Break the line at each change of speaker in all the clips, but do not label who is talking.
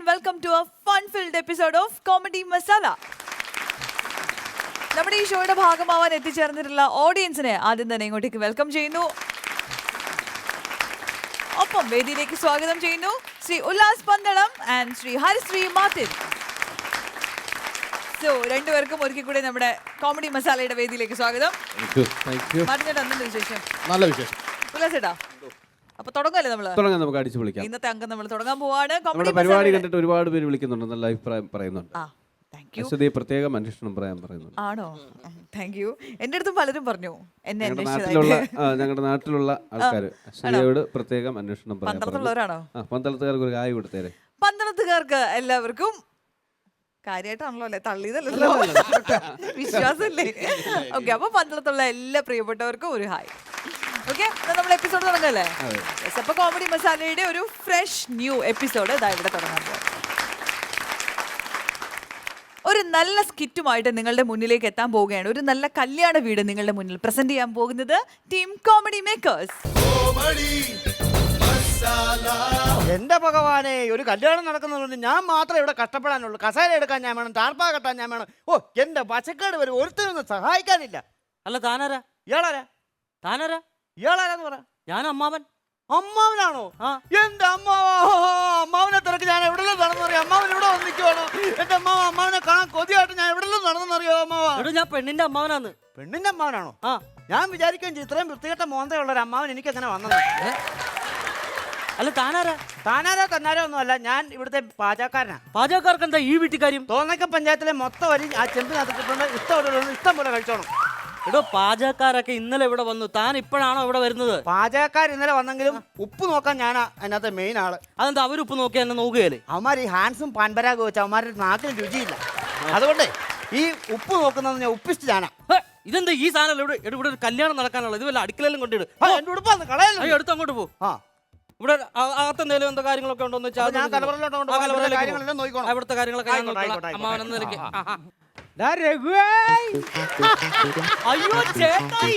welcome to a fun-filled episode of Comedy Masala. നമ്മുടെ ഈ ഷോയുടെ ഭാഗമാവാൻ എത്തിച്ചേർന്നിട്ടുള്ള ഓഡിയൻസിനെ ആദ്യം തന്നെ ഇങ്ങോട്ടേക്ക് വെൽക്കം ചെയ്യുന്നു. ഒപ്പം വേദിയിലേക്ക് സ്വാഗതം ചെയ്യുന്നു Shri Ullas Pandalam and Shri Harisree Martin. So രണ്ടുപേർക്കും ഒരിക്കൽ കൂടെ നമ്മുടെ കോമഡി മസാലയുടെ വേദിയിലേക്ക് സ്വാഗതം. മാർട്ടിൻ ചേട്ടാ, എന്തുണ്ട് വിശേഷം?
നല്ല വിശേഷം.
ഉല്ലാസ് ചേട്ടാ, അപ്പൊ തുടങ്ങല്ലേ?
തുടങ്ങാം, നമുക്ക് അടിച്ചു വിളിക്കാം.
ഇന്നത്തെ അംഗം നമ്മൾ തുടങ്ങാൻ പോവാണ്.
നമ്മുടെ പരിപാടി കണ്ടിട്ട് ഒരുപാട് പേര് വിളിക്കുന്നുണ്ട്, നല്ല അഭിപ്രായം പറയുന്നുണ്ട്. പ്രത്യേകം അന്വേഷണം പറയാൻ പറയുന്നുണ്ട്.
ആണോ? Thank you. എന്റെ അടുത്തും പലരും പറഞ്ഞു എന്നെ
ഞങ്ങളുടെ നാട്ടിലുള്ള ആൾക്കാർ അശ്വതിയോട് പ്രത്യേകം അന്വേഷണം പറയാൻ.
പന്തളത്തുള്ളവരാണോ?
പന്തളത്തുകാർക്ക് ഒരു കായ് കൊടുത്തേരെ.
പന്തളത്തുകാർക്ക് എല്ലാവർക്കും കാര്യമായിട്ടാണല്ലോ അല്ലേ, തള്ളിയതല്ലോ, വിശ്വാസല്ലേ? ഓക്കെ, അപ്പൊ പന്തളത്തുള്ള എല്ലാ പ്രിയപ്പെട്ടവർക്കും ഒരു ഹായ്. ഓക്കെ, നമ്മൾ എപ്പിസോഡ് തുടങ്ങല്ലേ? അപ്പൊ കോമഡി മസാലയുടെ ഒരു ഫ്രഷ് ന്യൂ എപ്പിസോഡ് ഇതാ ഇവിടെ തുടങ്ങാൻ പോവാം. ഒരു നല്ല സ്കിറ്റുമായിട്ട് നിങ്ങളുടെ മുന്നിലേക്ക് എത്താൻ പോവുകയാണ്. ഒരു നല്ല കല്യാണ വീട് നിങ്ങളുടെ മുന്നിൽ പ്രസന്റ് ചെയ്യാൻ പോകുന്നത് ടീം കോമഡി മേക്കേഴ്സ്.
എന്റെ ഭഗവാനെ, ഒരു കല്യാണം നടക്കുന്നതുകൊണ്ട് ഞാൻ മാത്രമേ ഇവിടെ കഷ്ടപ്പെടാനുള്ളൂ. കസേര എടുക്കാൻ ഞാൻ വേണം, ടാർപ്പാ കെട്ടാൻ ഞാൻ വേണം. ഓ, എന്റെ പച്ചക്കാട് വരും, ഒരുത്തരൊന്നും സഹായിക്കാനില്ല.
അല്ല, താനാരാ?
ഇയാളാരാ?
താനാരാ?
ഇയാളാരാന്ന് പറ.
ഞാൻ അമ്മാവൻ.
അമ്മാവനാണോ? എന്റെ അമ്മാവനെ തിരക്ക് ഞാൻ എവിടെല്ലാം നടന്നറിയാം. അമ്മാവൻ ഇവിടെ വന്നിക്കുവാണോ? എന്റെ അമ്മാവനെ കാണാൻ കൊതിയായിട്ട് ഞാൻ എവിടെല്ലാം നടന്നറിയോ? അമ്മാവ,
ഞാൻ പെണ്ണിന്റെ അമ്മാവനാന്ന്.
പെണ്ണിന്റെ അമ്മാവനാണോ?
ആ,
ഞാൻ വിചാരിക്കുകയും ചെയ്യും ഇത്രയും വൃത്തികെട്ട മോന്തയുള്ള ഒരു അമ്മാവൻ എനിക്ക് എങ്ങനെ വന്നത്.
അല്ല, താനാരാ?
താനാരോ തന്നാരോ ഒന്നും അല്ല, ഞാൻ ഇവിടുത്തെ പാചകക്കാരനാ.
പാചകക്കാർക്ക് എന്താ ഈ വീട്ടിക്കാര്യം?
തോന്നക്ക പഞ്ചായത്തിലെ മൊത്തം വരി ആ ചെമ്പിനകത്തിട്ടുണ്ട്. ഇഷ്ടം പോലെ കഴിച്ചോണം.
എടോ, പാചകക്കാരൊക്കെ ഇന്നലെ ഇവിടെ വന്നു. താൻ ഇപ്പോഴാണോ ഇവിടെ വരുന്നത്?
പാചകക്കാർ ഇന്നലെ വന്നെങ്കിലും ഉപ്പ് നോക്കാൻ ഞാനാ അതിനകത്ത് മെയിൻ ആള്.
അതെന്താ അവർ ഉപ്പ് നോക്കി എന്നെ നോക്കുകയല്ലേ?
അവന്മാർ ഈ ഹാൻസും പാൻപരാഗ് വെച്ച് അവന്മാരുടെ നാക്കിന് രുചിയില്ല. അതുകൊണ്ട് ഈ ഉപ്പ് നോക്കുന്നത് ഞാൻ ഉപ്പിസ്റ്റ് ഞാനാ.
ഇതെന്താ ഈ സാധനം? ഇവിടെ ഒരു കല്യാണം നടക്കാനുള്ളത്, ഇത് വല്ല അടുക്കളയിലും കൊണ്ടിട്ട്
എന്റെ ഉടുപ്പാന്ന് കളയല്ലോ.
എടുത്ത് അങ്ങോട്ട് പോകും. ഇവിടെ അകത്ത് എന്തെങ്കിലും എന്തോ കാര്യങ്ങളൊക്കെ ഉണ്ടോന്ന് വെച്ചാൽ
ഞാൻ കലവറയിലോട്ട് കാര്യങ്ങളെല്ലാം നോക്കണം.
അവിടുത്തെ കാര്യങ്ങളൊക്കെ അമ്മാവനെന്ന് നിലയ്ക്ക്. അയ്യോ ചേട്ടായി,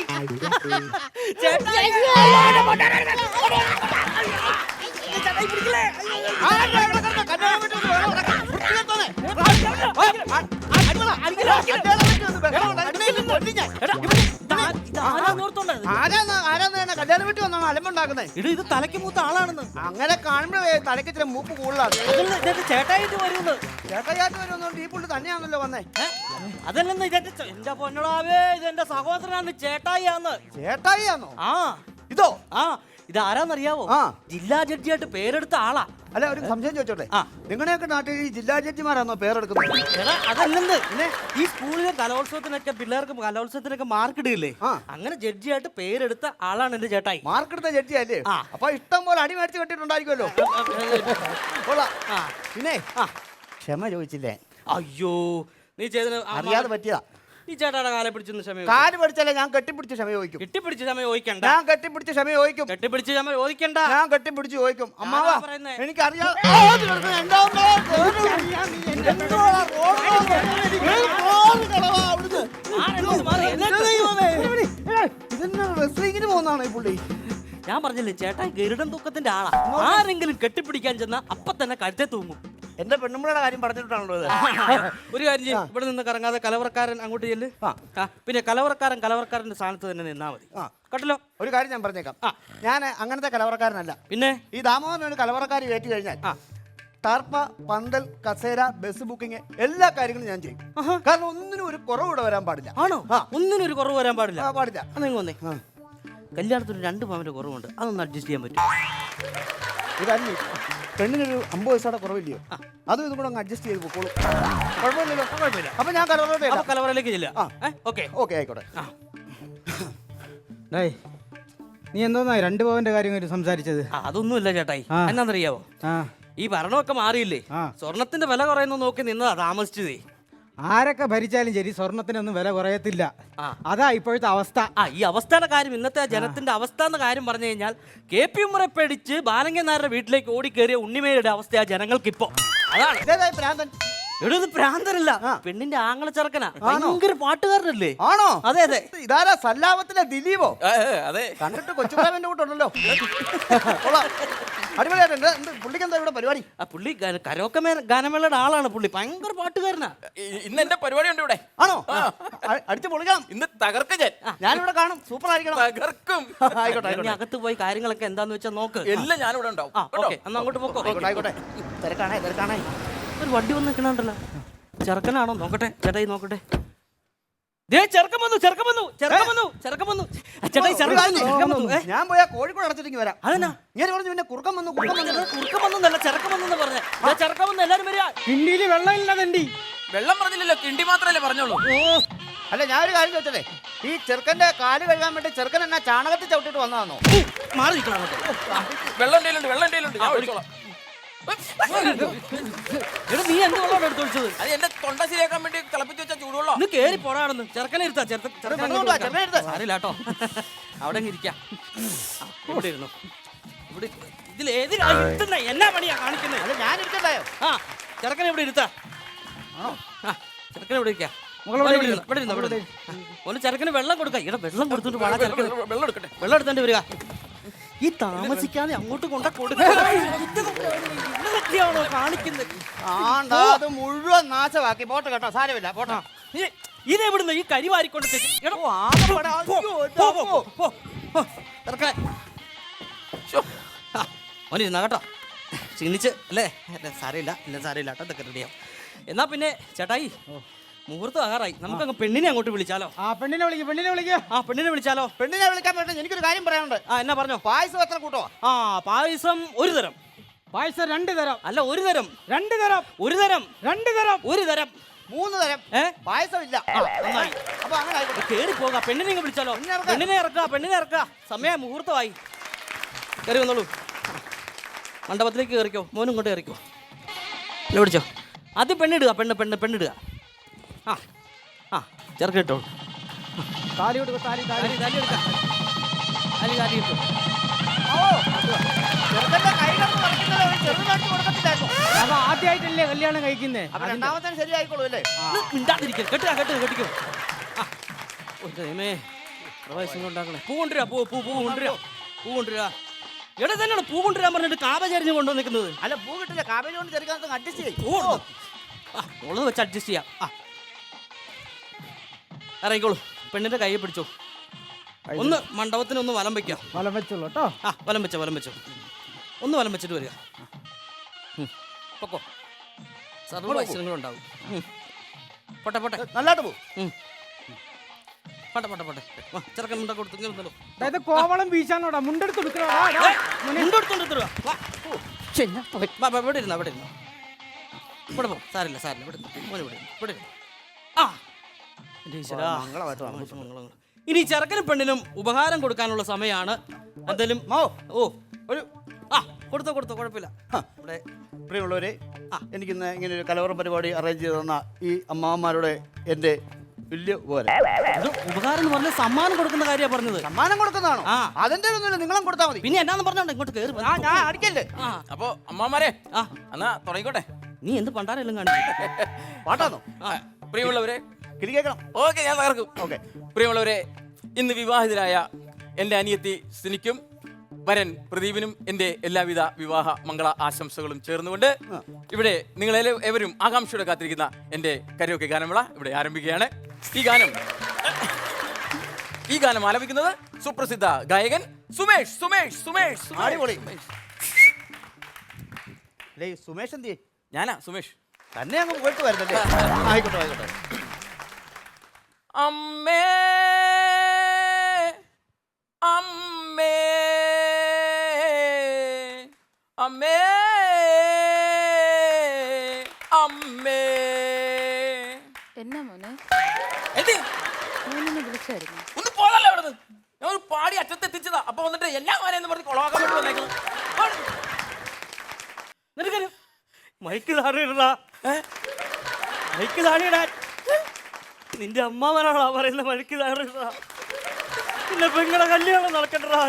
കല്യാണം വീട്ടിൽ വന്നാണ് അലമ്പുണ്ടാക്കുന്നത്.
ഇത് തലയ്ക്ക് മൂത്ത ആളാണെന്ന്
അങ്ങനെ കാണുമ്പോഴേ തലയ്ക്ക് ഇച്ചിരി മൂപ്പ് കൂടുതലാണ്.
ചേട്ടായിട്ട് വരുന്നത്.
ചേട്ടയായിട്ട് വരുന്നോണ്ട് ഈ പുള്ളി തന്നെയാണല്ലോ വന്നേ.
അതല്ലെന്ന് ഇതെന്റെ എന്റെ പൊന്നടാവേ, ഇതെന്റെ സഹോദരനാണ്, ചേട്ടായിയാന്ന്.
ചേട്ടായിയാന്നോ?
ആ,
ഇതോ?
ആ, ഇതാരാന്നറിയാവോ? ജില്ലാ ജഡ്ജിയായിട്ട് പേരെടുത്ത ആളാ.
അല്ല, ഒരു സംശയം ചോദിച്ചോട്ടെ, നിങ്ങളുടെയൊക്കെ നാട്ടിൽ ഈ ജില്ലാ ജഡ്ജിമാരാണോ പേരെടുക്കുന്നത്?
അതല്ലെന്ന്, ഈ സ്കൂളിലെ കലോത്സവത്തിനൊക്കെ പിള്ളേർക്ക് കലോത്സവത്തിനൊക്കെ മാർക്ക് ഇടില്ലേ, അങ്ങനെ ജഡ്ജിയായിട്ട് പേരെടുത്ത ആളാണ് എന്റെ ചേട്ടായി.
മാർക്ക് എടുത്ത ജഡ്ജി അല്ലേ? അപ്പൊ ഇഷ്ടം പോലെ അടി മേടിച്ച് കെട്ടിട്ടുണ്ടായിരിക്കുമല്ലോ. പിന്നെ ക്ഷമ ചോദിച്ചില്ലേ?
അയ്യോ, നീ ചെയ്തത്
അറിയാതെ പറ്റിയതാ.
ഈ ചേട്ടാടെ കാലെ പിടിച്ചൊന്ന് ക്ഷമ.
കാല് പിടിച്ചല്ലേ, ഞാൻ കെട്ടിപ്പിടിച്ച് ക്ഷമ ചോദിക്കും.
കെട്ടിപ്പിടിച്ച് ക്ഷമ ചോദിക്കണ്ട.
ഞാൻ കെട്ടിപ്പിടിച്ച് ക്ഷമ ചോദിക്കും.
കെട്ടിപ്പിടിച്ച് ക്ഷമ ചോദിക്കണ്ട,
ഞാൻ കെട്ടിപ്പിടിച്ച് ചോദിക്കും. അമ്മാവാ, എനിക്കറിയാം. ഇതെന്നെ റെസ്ലിങ്ങിന് പോകുന്നതാണോ ഈ പുള്ളി?
ഞാൻ പറഞ്ഞില്ലേ, ചേട്ടാ ഗരുഡൻ തൂക്കത്തിന്റെ ആളാ. ആരെങ്കിലും കെട്ടിപ്പിടിക്കാൻ ചെന്നാ അപ്പൊ തന്നെ കഴുത്തെ തൂങ്ങും.
എന്റെ പെണ്ണുമ്പളയുടെ കാര്യം പറഞ്ഞിട്ടാണല്ലോ ഇത്.
ഒരു കാര്യം ചെയ്യും, ഇവിടെ നിന്ന് കറങ്ങാതെ കലവറക്കാരൻ അങ്ങോട്ട് ചെല്ല്. പിന്നെ കലവറക്കാരന്റെ സ്ഥാനത്ത് തന്നെ നിന്നാ മതി കേട്ടല്ലോ.
ഒരു കാര്യം ഞാൻ പറഞ്ഞേക്കാം, ഞാൻ അങ്ങനത്തെ കലവറക്കാരനല്ല.
പിന്നെ
ഈ ദാമോദരൻ ഒരു കലവറക്കാരി കയറ്റി കഴിഞ്ഞാൽ ടാർപ്പ, പന്തൽ, കസേര, ബസ് ബുക്കിംഗ് എല്ലാ കാര്യങ്ങളും ഞാൻ ചെയ്യും. കാരണം ഒന്നിനും ഒരു കുറവ് ഇവിടെ വരാൻ പാടില്ല.
ആണോ? ഒന്നിനും ഒരു കുറവ് വരാൻ പാടില്ല.
പാടില്ല.
വന്നേ, കല്യാണത്തിന് 2 പവന്റെ കുറവുണ്ട്, അതൊന്ന് അഡ്ജസ്റ്റ് ചെയ്യാൻ പറ്റും.
ഇതല്ലേ, പെണ്ണിനൊരു 50 പൈസയുടെ കുറവില്ലയോ? അതും ഇതും കൂടെ അങ്ങ് അഡ്ജസ്റ്റ് ചെയ്ത് പോക്കോളൂ. കുഴപ്പമില്ലല്ലോ. കുഴപ്പമില്ല. അപ്പൊ ഞാൻ
കലവറയിലേക്ക് ചെല്ലാം.
ഓക്കെ, ആയിക്കോട്ടെ.
നീ എന്തോന്നാ 2 പവന്റെ കാര്യം സംസാരിച്ചത്?
അതൊന്നുമില്ല ചേട്ടായി, എന്നാന്നറിയാവോ, ഈ ഭരണമൊക്കെ മാറിയില്ലേ, സ്വർണത്തിന്റെ വില കുറയുന്നു നോക്കി നിന്നതാ താമസിച്ചതേ.
ആരൊക്കെ ഭരിച്ചാലും ശരി, സ്വർണത്തിനൊന്നും വില കുറയത്തില്ല. അതാ ഇപ്പോഴത്തെ അവസ്ഥ.
ഈ അവസ്ഥയുടെ കാര്യം, ഇന്നത്തെ ജനത്തിന്റെ അവസ്ഥ എന്ന കാര്യം പറഞ്ഞു കഴിഞ്ഞാൽ, KP ഉമ്മറെ പേടിച്ച് ബാലങ്കൻ നായരുടെ വീട്ടിലേക്ക് ഓടിക്കേറിയ ഉണ്ണിമേയുടെ അവസ്ഥയാ ജനങ്ങൾക്കിപ്പോ. അതാണ്. ഇവിടെ ഇത് പ്രാന്തരല്ല, പെണ്ണിന്റെ ആങ്ങള ചെറുക്കനാ, ഭയങ്കര പാട്ടുകാരനല്ലേ?
ആണോ?
അതെ അതെ.
ഇതാരാ, സല്ലാപത്തിലെ ദിലീപോ?
അതെ,
കണ്ടിട്ട് കൊച്ചുപ്രാവന്റെ കൂട്ടുണ്ടല്ലോ. അടിപൊളിയായിട്ടുണ്ട്. എന്ത് പുള്ളിക്ക് എന്താ ഇവിടെ പരിപാടി?
ആ പുള്ളി കരോക്കെ ഗാനമേളയുടെ ആളാണ് പുള്ളി, ഭയങ്കര പാട്ടുകാരനാ.
ഇന്ന് എന്റെ പരിപാടി ഉണ്ട് ഇവിടെ.
ആണോ? അടിച്ചു പൊളിക്കണം.
ഇന്ന് തകർക്ക
ഞാനിവിടെ കാണും. സൂപ്പർ ആയിരിക്കണം.
തകർക്കും.
ആയിക്കോട്ടെ
ഇനി അകത്ത് പോയി കാര്യങ്ങളൊക്കെ എന്താന്ന് വെച്ചാൽ നോക്ക്.
എല്ലാം ഞാനിവിടെ ഉണ്ടാവും.
ആ ഓക്കെ, എന്നാ അങ്ങോട്ട് പോക്കോ.
ആയിക്കോട്ടെ. തിരക്കാണേ.
ഒരു വണ്ടി വന്ന് നിൽക്കണുണ്ടല്ലോ, ചെറുക്കനാണോ നോക്കട്ടെ. ചേട്ടായി നോക്കട്ടെ. ചെറുക്കം വന്നു. ചേട്ടായി ചെറുക്കം വന്നു.
ഞാൻ പോയാ കോഴിക്കോട് അടച്ചിട്ട് വരാം.
അതെന്നാ
ഇങ്ങനെ പറഞ്ഞു പിന്നെ കുറുക്കം വന്നു.
കുറുക്കം വന്നല്ല, ചെറുക്കം വന്നെന്ന് പറഞ്ഞേ. ചെറുക്കം വന്നു, എല്ലാരും വരിക.
കിണ്ടിയില് വെള്ളമില്ല തണ്ടി.
വെള്ളം പറഞ്ഞില്ലല്ലോ, കിണ്ടി മാത്രല്ലേ പറഞ്ഞോളൂ.
അല്ല, ഞാൻ ഒരു കാര്യം ചോദിച്ചല്ലേ, ഈ ചെറുക്കന്റെ കാല് കഴുകാൻ വേണ്ടി ചെറുക്കൻ എന്നാ ചാണകത്തിൽ ചവിട്ടിട്ട് വന്നതാണോ?
മാറി നിൽക്കണം.
വെള്ളം എന്റെയിലുണ്ട്, ഞാൻ ഒഴിച്ചോളാം.
എടാ നീ എന്ത് വെള്ളമാണ് എടുത്തൊഴിച്ചത്?
അത് എന്റെ തൊണ്ട ശരിയാക്കാൻ വേണ്ടി തിളപ്പിച്ച് വെച്ച ചൂടുവെള്ളം.
ഇന്ന് കേറി പോടാണെന്ന്. ചെറുക്കനെ ഇരുത്താ. സാരില്ലാട്ടോ, അവിടെ ഇരിക്കാം. ഇവിടെ ഇരുന്നു. ഇവിടെ ഇതിൽ ഏതിലാ ഇരുത്തുന്ന? എന്നാ പണിയാ കാണിക്കുന്നത്?
അല്ല, ഞാൻ ഇരിക്കണ്ടായോ?
ആ ചെറുക്കനെ ഇവിടെ ഇരുത്താ. ചെറുക്കനെ ഇവിടെ ഇരിക്കാം. ഒന്ന് ചെറുക്കന് വെള്ളം കൊടുക്കാം. ഇവിടെ വെള്ളം കൊടുത്തിട്ട് വേണം ചെറുക്കന്
വെള്ളം എടുക്കട്ടെ.
വെള്ളം എടുത്തോണ്ട് വരിക. ഈ താമസിക്കാതെ അങ്ങോട്ട് കൊണ്ട കൊടുക്കാണോ കാണിക്കുന്നത്?
അത് മുഴുവൻ നാശമാക്കി. പോട്ടെ കേട്ടോ, സാരമില്ല, പോട്ടെ.
ഇതെവിടുന്ന് ഈ കരി വാരിക്കൊണ്ട് മോനിരുന്ന കേട്ടോ, ക്ഷീണിച്ച് അല്ലേ? സാരമില്ല കേട്ടോ, ഇതൊക്കെ റെഡിയാവും. എന്നാ പിന്നെ ചേട്ടായി, മുഹൂർത്തം ആകാറായി. നമുക്കങ്ങ് പെണ്ണിനെ അങ്ങോട്ട് വിളിച്ചാലോ?
പെണ്ണിനെ വിളിക്കാം.
പെണ്ണിനെ വിളിച്ചാലോ?
പെണ്ണിനെ വിളിക്കാൻ പറ്റും. എനിക്കൊരു കാര്യം പറയാനുണ്ട്.
എന്നാ പറഞ്ഞോ.
പായസം എത്ര കൂട്ടോ?
പായസം ഒരു തരം.
പായസം 2 തരം.
അല്ല, ഒരു തരം.
2 തരം.
ഒരു തരം.
2 തരം.
ഒരു തരം.
3 തരം. പായസം ഇല്ല.
നന്നായി.
അപ്പൊ അങ്ങനെ ആയിക്കോട്ടെ.
കേറി പോകാം. പെണ്ണിനെ ഇങ്ങ് വിളിച്ചാലോ? പെണ്ണിനെ ഇറക്കുക. സമയം മുഹൂർത്തമായി. കയറി വന്നോളൂ. മണ്ഡപത്തിലേക്ക് കയറിക്കോ. മോനും ഇങ്ങോട്ട് കയറിക്കോ. വിളിച്ചോ. ആദ്യം പെണ്ണിടുക. പെണ്ണിടുക. ചെറുക്കിട്ടോ.
താലി കൊടുക്കും. താലി
കാലി എടുക്കാം. കാലി ഇട്ടു.
ചെറുക്കന്റെ കൈകളൊന്നും വരയ്ക്കുന്നത് ഒരു ചെറുതായിട്ട് കൊടുക്കത്തില്ലായിരുന്നു.
അത് ആദ്യമായിട്ടല്ലേ കല്യാണം കഴിക്കുന്നേ.
അപ്പൊ രണ്ടാമത്തേന് ശരിയായിക്കോളൂ അല്ലേ?
മിണ്ടാതിരിക്കൽ. കെട്ടിക്കോ. പ്രവേശം ഉണ്ടാക്കണേ. പൂ കൊണ്ടുവരാ. പൂ കൊണ്ടുവരാ. എവിടെ തന്നെയാണ് പൂ കൊണ്ടുവരാൻ പറഞ്ഞിട്ട് കാബ ചരിഞ്ഞ് കൊണ്ടു നിൽക്കുന്നത്?
അല്ല, പൂ കിട്ടില്ല. കാബേജ് കൊണ്ട് ചെറുക്കാൻ അഡ്ജസ്റ്റ് ചെയ്യും.
ഉള്ളത് വെച്ച് അഡ്ജസ്റ്റ് ചെയ്യാം. ഇറങ്ങിക്കോളൂ. പെണ്ണിന്റെ കൈ പിടിച്ചോ. ഒന്ന് മണ്ഡപത്തിന് ഒന്ന് വലം വയ്ക്കാം.
വലം വെച്ചോളൂ കേട്ടോ.
വലം വെച്ചോ. ഒന്ന് വലം വെച്ചിട്ട് വരിക. പൊക്കോ. സർവ്വ ഐശ്വര്യങ്ങളും ഉണ്ടാവും. പോട്ടെ.
നല്ലതായിട്ട് പോകും.
പോട്ടെ. ചെറുക്കൻ മുണ്ട കൊടുത്തു.
അതായത് കോവളം ബീച്ചാണോടാ. മുണ്ടെടുത്ത് കൊടുക്കണോ?
ഇവിടെ ഇരുന്നോ. ഇവിടെ പോ. സാരില്ല. ഇവിടെ ഇനി ചെറുക്കനും പെണ്ണിനും ഉപഹാരം കൊടുക്കാനുള്ള സമയമാണ്. എന്തായാലും കൊടുത്തോ കുഴപ്പമില്ല. ഇവിടെ
പ്രിയമുള്ളവരെ, എനിക്കിന്ന് ഇങ്ങനെ ഒരു കലവറ പരിപാടി അറേഞ്ച് ചെയ്ത് തന്ന ഈ അമ്മാവന്മാരുടെ എൻ്റെ വലിയ
ഉപകാരം എന്ന് പറഞ്ഞ സമ്മാനം കൊടുക്കുന്ന കാര്യമാണ് പറഞ്ഞത്.
സമ്മാനം കൊടുക്കുന്നതാണോ? അതിന്റെ ഒന്നുമില്ല, നിങ്ങളും കൊടുത്താൽ മതി.
പിന്നെ എന്നാന്ന് പറഞ്ഞോണ്ട് ഇങ്ങോട്ട് കയറി.
ഞാൻ അടിക്കല്ലേ?
അപ്പൊ അമ്മാമാരെ എന്നാ തുടങ്ങിക്കോട്ടെ.
നീ എന്ത് പണ്ടാരെല്ലാം കാണിക്കും?
പാട്ടാന്നോ?
പ്രിയമുള്ളവരെ,
കിളി കേൾക്കണം.
ഓക്കെ, ഞാൻ തകർക്കും. ഓക്കെ, പ്രിയമുള്ളവരെ, ഇന്ന് വിവാഹിതരായ എൻ്റെ അനിയത്തി സിനിക്കും വരൻ പ്രദീപിനും എൻ്റെ എല്ലാവിധ വിവാഹ മംഗള ആശംസകളും ചേർന്നുകൊണ്ട് ഇവിടെ നിങ്ങളെല്ലാവരും ആകാംക്ഷയോടെ കാത്തിരിക്കുന്ന എൻ്റെ കരോക്കെ ഗാനമേള ഇവിടെ ആരംഭിക്കുകയാണ്. ഈ ഗാനം ആലപിക്കുന്നത് സുപ്രസിദ്ധ ഗായകൻ സുമേഷ്.
അടിപൊളി. സുമേഷ് എന്തി?
ഞാനാ സുമേഷ്.
തന്നെ അങ്ങ് പോയിട്ട് വരുന്നല്ലേ? ആയിക്കോട്ടെ.
അമ്മേ
എന്നാ മോനെ വിളിച്ചായിരുന്നു?
ഒന്ന് പോകല്ലോ അവിടുന്ന്. ഞാൻ ഒരു പാടി അറ്റത്തെത്തിച്ചതാ. അപ്പൊ വന്നിട്ട് എല്ലാ മാരെന്ന് പറഞ്ഞ് കൊളവാക്കാൻ വേണ്ടി വന്നേക്കുന്നത്.
മൈക്ക് താണിയിടാൻ നിന്റെ അമ്മാവനാണോ പറയുന്ന? മൈക്ക് താണിടാ. പിന്നെ പെങ്ങളെ കല്യാണം നടക്കണ്ടാ.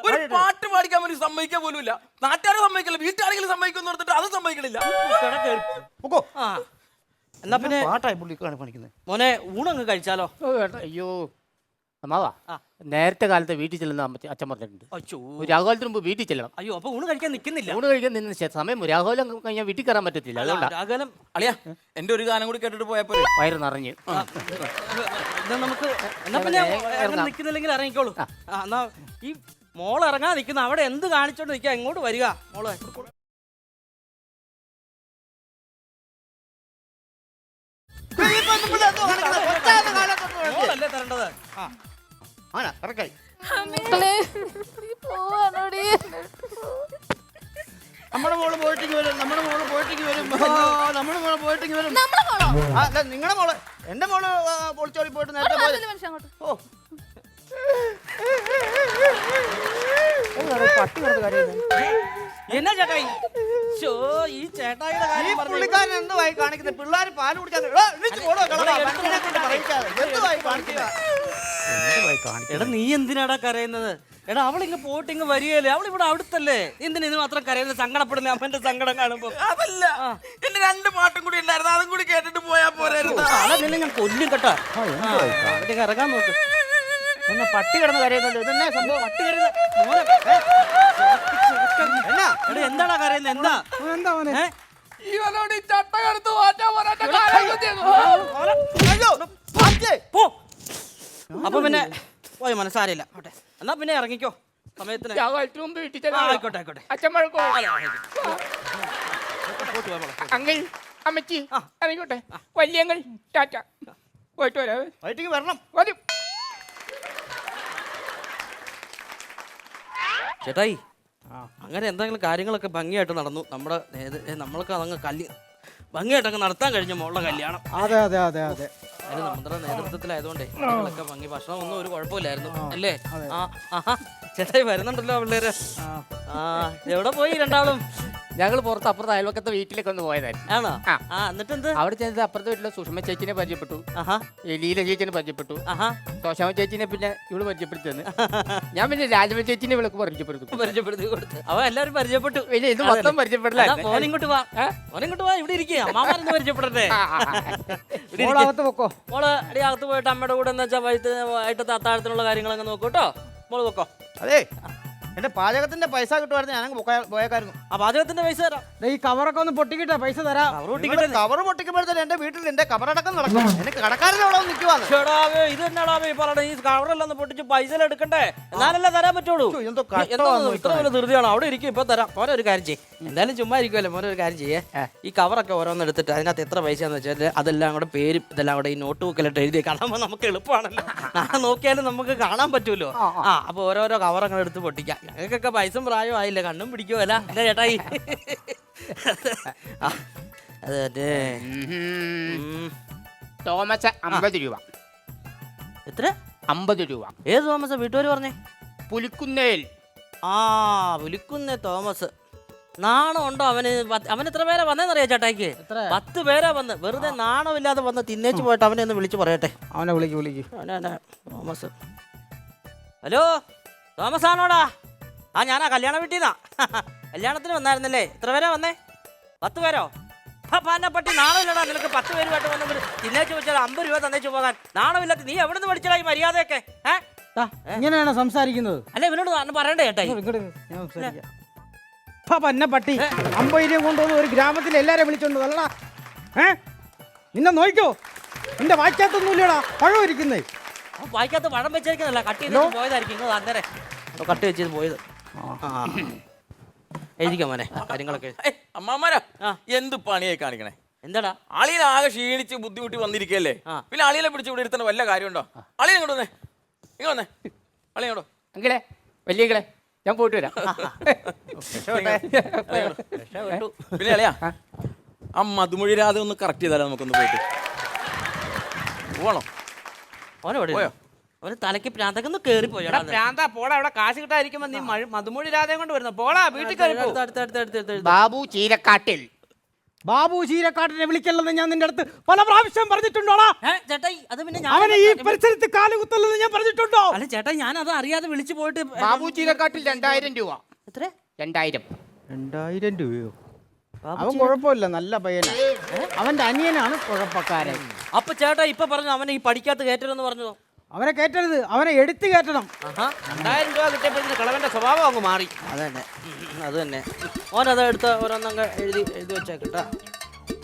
ഒരു പാട്ട് പാടിക്കാൻ വേണ്ടി സമ്മതിക്കാൻ പോലും ഇല്ല. നാട്ടുകാരെ സമ്മതിക്കില്ല, വീട്ടുകാരെങ്കിലും സമ്മതിക്കുമെന്ന് പറഞ്ഞിട്ട് അത് സമ്മതിക്കണില്ല.
എന്നാ പിന്നെ
പാട്ടായി പുള്ളിക്കാണ് പണിക്കുന്നത്.
മോനെ ഊണങ്ങ് കഴിച്ചാലോ?
അയ്യോ,
അമ്മാവാ നേരത്തെ കാലത്ത് വീട്ടിൽ ചെല്ലുന്ന അച്ഛൻ പറഞ്ഞിട്ടുണ്ട്.
അയ്യോ
രാഘവലത്തിന് മുമ്പ് വീട്ടിൽ ചെല്ലണം.
അയ്യോ അപ്പൊ ഊണ് കഴിക്കാൻ നിൽക്കുന്നില്ല.
ഊണ് കഴിക്കാൻ നിന്ന് സമയം രാഘവലം കഴിഞ്ഞാൽ വീട്ടിൽ കയറാൻ പറ്റത്തില്ല. അതുകൊണ്ടാണ്.
രാഘവലം
അളിയാ എന്റെ ഒരു ഗാനം കൂടി കേട്ടിട്ട് പോയപ്പോ
വയറ് നിറഞ്ഞ്.
എന്നാ നമുക്ക് എന്നാ പിന്നെ അങ്ങനെ നിൽക്കുന്നില്ലെങ്കിൽ ഇറങ്ങിക്കോളൂ. എന്നാ ഈ മോൾ ഇറങ്ങാൻ നിൽക്കുന്ന അവിടെ എന്ത് കാണിച്ചോണ്ട് നിൽക്കുക, എങ്ങോട്ട് വരിക മോളെ. മോളല്ലേ തരേണ്ടത്.
ആണോ കറക്റ്റായി. നമ്മുടെ മോള് പോയിട്ടേക്ക് വരും, നമ്മുടെ മോള് പോയിട്ടേക്ക് വരും, നമ്മുടെ മോള് പോയിട്ടേക്ക് വരും. അല്ല നിങ്ങളുടെ മോള്, എന്റെ മോള് പൊളിച്ചോടി പോയിട്ട് നേരത്തെ പോയത്. ഓ പട്ടി കിടന്ന് കരയുന്നു.
എന്നാ ചേട്ടായി ഈ ചേട്ടായിയുടെ കാര്യം പറഞ്ഞു.
പുള്ളിക്കാരൻ എന്തുവായി കാണിക്കുന്നത്? പിള്ളേർ പാല് കുടിക്കാതെ
എടാ നീ എന്തിനാടാ കരയുന്നത്? എടാ അവളിങ്ങ് പോയിട്ട് ഇങ്ങ് വരികയല്ലേ, അവളിവിടെ അവിടുത്തല്ലേ, എന്തിനാ ഇതിന് മാത്രം കരയുന്നത്? സങ്കടപ്പെടുന്ന അമ്മന്റെ സങ്കടം കാണുമ്പോ.
അതല്ല എന്റെ 2 പാട്ടും കൂടി ഉണ്ടായിരുന്നു, അതും കൂടി കേട്ടിട്ട് പോയാ പോരായിരുന്നു.
അതെന്നെ ഞാൻ കൊല്ലും കേട്ടാ. ഇറങ്ങാൻ നോക്ക്.
എന്നെ പട്ടി കിടന്ന് കരയുന്നുണ്ട്. ഇതെന്നെ സംഭവം? പട്ടി കരയുന്ന എന്നാ?
എടാ എന്താടാ കരയുന്നത്? എന്താ
എന്താ മോനെ?
ഇവനോട് ഈ ചട്ട കടുത്ത് മാറ്റാൻ പറഞ്ഞ
അയ്യോ പാറ്റേ.
പോ. അപ്പൊ പിന്നെ പോയി മനസ്സാരില്ല. എന്നാ പിന്നെ ഇറങ്ങിക്കോ സമയത്തിന്. ആയിക്കോട്ടെ ആയിക്കോട്ടെ.
അങ്കിൾ അമ്മച്ചി ഇറങ്ങിക്കോട്ടെ. വലിയങ്ങൾ ടാറ്റ, പോയിട്ട് വരാവേ.
വൈകിട്ട് വരണം.
വരും.
ചേട്ടായി അങ്ങനെ എന്തെങ്കിലും കാര്യങ്ങളൊക്കെ ഭംഗിയായിട്ട് നടന്നു. നമ്മുടെ നമ്മൾക്ക് അതങ്ങ് ഭംഗിയായിട്ടങ്ങ് നടത്താൻ കഴിഞ്ഞ മോളുടെ കല്യാണം.
അതെ അതെ അതെ അതെ.
അതിന് നമ്മുടെ നേതൃത്വത്തിലായതുകൊണ്ടേ ഞങ്ങളൊക്കെ ഭംഗി, ഭക്ഷണം ഒന്നും ഒരു കുഴപ്പമില്ലായിരുന്നു അല്ലേ? ആഹാ ചേട്ടായി വരുന്നുണ്ടല്ലോ പിള്ളേര്. എവിടെ പോയി രണ്ടാളും?
ഞങ്ങൾ പുറത്ത് അപ്പുറത്ത് അയൽവക്കത്തെ വീട്ടിലേക്ക് ഒന്ന് പോയതായിരുന്നു.
ആണോ? എന്നിട്ട് എന്ത്?
അവിടെ ചെന്നിട്ട് അപ്പുറത്തെ വീട്ടിലെ സുഷമ ചേച്ചിനെ പരിചയപ്പെട്ടു.
ആഹാ.
ലീല ചേച്ചിനെ പരിചയപ്പെട്ടു.
ആഹാ.
ശോശാമ ചേച്ചിനെ പിന്നെ ഇവള് പരിചയപ്പെടുത്തി തന്നു. ഞാൻ പിന്നെ രാജമ ചേച്ചിനെ ഇവൾക്ക്
പരിചയപ്പെടുത്തി കൊടുത്തു. അവ എല്ലാവരും പരിചയപ്പെട്ടു.
പിന്നെ ഇത് മൊത്തം പരിചയപ്പെടില്ല.
മോനിങ്ങോട്ട് വാ, മോനിങ്ങോട്ട് വാ, ഇവിടെ ഇരിക്കുക. അമ്മാമാരെന്ന് പരിചയപ്പെടട്ടെ.
മോളകത്ത് പൊക്കോ.
മോള് അടി അകത്ത് പോയിട്ട് അമ്മയുടെ കൂടെ എന്താ വെച്ചാൽ വൈകിട്ടത്തെ അത്താഴത്തിനുള്ള കാര്യങ്ങളങ്ങ് നോക്കൂട്ടോ. മോള് പൊക്കോ.
അതെ എന്റെ പാചകത്തിന്റെ പൈസ കിട്ടുമായിരുന്നു, ഞാനങ്ങ് പോയേക്കായിരുന്നു.
ആ പാചകത്തിന്റെ പൈസ തരാം.
ഈ കവറൊക്കെ ഒന്ന് പൊട്ടിക്കിട്ടാ പൈസ തരാം.
കവർ പൊട്ടിക്കുമ്പോഴത്തേന് എന്റെ വീട്ടിൽ എന്റെ കവറടക്കം നടക്കും. എനിക്ക് കടക്കാരൻ്റെ അവിടെ നിൽക്കുവാണ്.
ഇത് തന്നെയാടാ ഈ പറയണേ. ഈ കവറെല്ലാം ഒന്ന് പൊട്ടിച്ച് പൈസ എടുക്കണ്ടേ, എന്നാലല്ലേ തരാൻ പറ്റുള്ളൂ. ഇത്ര വലിയ ധൃതിയാണ്. അവിടെ ഇരിക്കും, ഇപ്പൊ തരാം. മോനെ ഒരു കാര്യം ചെയ്യും, എന്തായാലും ചുമ്മാ ഇരിക്കുമല്ലോ. മോനെ ഒരു കാര്യം ചെയ്യേ, ഈ കവറൊക്കെ ഓരോന്ന് എടുത്തിട്ട് അതിനകത്ത് എത്ര പൈസയാന്ന് വെച്ചാൽ അതെല്ലാം കൂടെ പേരും ഇതെല്ലാം കൂടെ ഈ നോട്ട് ബുക്കിലിട്ട് എഴുതി കാണുമ്പോൾ നമുക്ക് എളുപ്പമാണല്ലോ. നോക്കിയാലും നമുക്ക് കാണാൻ പറ്റുമല്ലോ. അപ്പൊ ഓരോരോ കവറങ്ങൾ എടുത്ത് പൊട്ടിക്കാം. ഞങ്ങൾക്കൊക്കെ പൈസ പ്രായം ആയില്ല, കണ്ണും പിടിക്കുമല്ല അല്ലേ ചേട്ടായി? അതെ.
തോമസ് 50 രൂപ.
എത്ര?
50 രൂപ.
ഏത് തോമസ്? വീട്ടുകാർ പറഞ്ഞേ.
പുലിക്കുന്നേൽ.
പുലിക്കുന്നേ തോമസ്. നാണം ഉണ്ടോ അവന്? അവൻ എത്ര പേരാ വന്നേന്നറിയാ ചേട്ടായിക്ക്? 10 പേരാ വന്ന്. വെറുതെ നാണമില്ലാതെ വന്ന് തിന്നേച്ച് പോയിട്ട് അവനെ ഒന്ന് വിളിച്ച് പറയട്ടെ.
അവനെ വിളിക്ക്.
തോമസ്. ഹലോ തോമസ് ആണോടാ? ഞാനാ കല്യാണ വീട്ടിൽ നിന്നാ. കല്യാണത്തിന് വന്നായിരുന്നല്ലേ? എത്ര പേരാ വന്നേ? 10 പേരോ? പട്ടി നാണമില്ലടാ നിനക്ക്. 10 പേരുമായിട്ട് വന്നവർ തിന്നേച്ച് വെച്ചാൽ 50 രൂപ തന്നേച്ച് പോകാൻ നാണമില്ലാത്ത നീ എവിടെ നിന്ന് പഠിച്ചടാ ഈ മര്യാദയൊക്കെ?
ഇങ്ങനെയാണ് സംസാരിക്കുന്നത്?
അല്ല ഇവനോട് പറയണ്ടേ ചേട്ടായി?
പന്ന പട്ടി 50 രൂപ കൊണ്ടുവന്ന് ഒരു ഗ്രാമത്തിൽ എല്ലാരെയും വിളിച്ചോണ്ട് അല്ലടാ. നിന്നെ നോക്കിക്കോ, നിന്റെ വായിക്കാത്തൊന്നുമില്ലടാ പഴം ഇരിക്കുന്നേ.
വായിക്കാത്ത പഴം വെച്ചേക്കുന്നല്ല, കട്ട് ചെയ്ത് പോയതായിരിക്കും. ഇങ്ങ് അന്നേരം കട്ട് വെച്ചത് പോയത്. എഴുതിക്കാം മോനെ കാര്യങ്ങളൊക്കെ.
അമ്മാമാരാ എന്ത് പണിയായി കാണിക്കണേ?
എന്താടാ
അളിയൻ ആകെ ക്ഷീണിച്ച് ബുദ്ധിമുട്ടി വന്നിരിക്കല്ലേ, പിന്നെ അളിയനെ പിടിച്ച് ഇവിടെ ഇരുത്തേണ്ട വല്ല കാര്യമുണ്ടോ? അളിയൻ ഇങ്ങോട്ട് വന്നേ, ഇങ്ങ വന്നേ. അളിയനോടോ
അങ്കിളെ വലിയകളെ ഞാൻ പോയിട്ട് വരാം.
പിന്നെ അളിയാ ആ മധുമൊഴി രാധ ഒന്ന് കറക്റ്റ് ചെയ്താലോ? നമുക്കൊന്ന് പോയിട്ട് പോകണോ?
പോയോ? അവന് തലയ്ക്ക് പ്രാന്തക്കൊന്ന് കേറി പോയി.
പ്രാന്താ പോടാ, അവിടെ കാശ് കിട്ടാതിരിക്കുമ്പോ നീ മധുമൊഴി രാധയും കൊണ്ട് വരുന്ന പോടാ വീട്ടിൽ കയറി.
ബാബു ചീരക്കാട്ടിൽ.
ബാബു ചീരക്കാട്ടിനെ വിളിക്കല്ലെന്ന് ഞാൻ നിന്റെ അടുത്ത് പല പ്രാവശ്യം പറഞ്ഞിട്ടുണ്ടോടാ?
ചേട്ടായി അത് പിന്നെ
അവനെ ഈ പരിസരത്ത് കാലുകുത്തല്ലെന്ന് ഞാൻ പറഞ്ഞിട്ടുണ്ടോ?
അല്ല ചേട്ടായി ഞാൻ അത് അറിയാതെ വിളിച്ചു പോയിട്ട്.
ബാബു ചീരക്കാട്ടിൽ 2000 രൂപ.
എത്ര?
2000
രൂപയോ? അവൻ കുഴപ്പമില്ല, നല്ല പയ്യനാ. അവന്റെ അനിയനാണ് കുഴപ്പക്കാരൻ.
അപ്പൊ ചേട്ടാ ഇപ്പൊ പറഞ്ഞു അവനെ ഈ പഠിക്കാത്ത കയറ്റലെന്ന് പറഞ്ഞതോ?
അവനെ കയറ്റരുത്, അവനെ എടുത്ത് കയറ്റണം.
2000 രൂപ കിട്ടിയപ്പോഴത്തേന് കളവന്റെ സ്വഭാവം അങ്ങ് മാറി. അത് തന്നെ, അത് തന്നെ. മോനത് എടുത്ത് ഓരോന്നങ്ങ് എഴുതി വെച്ചേക്കട്ടാ.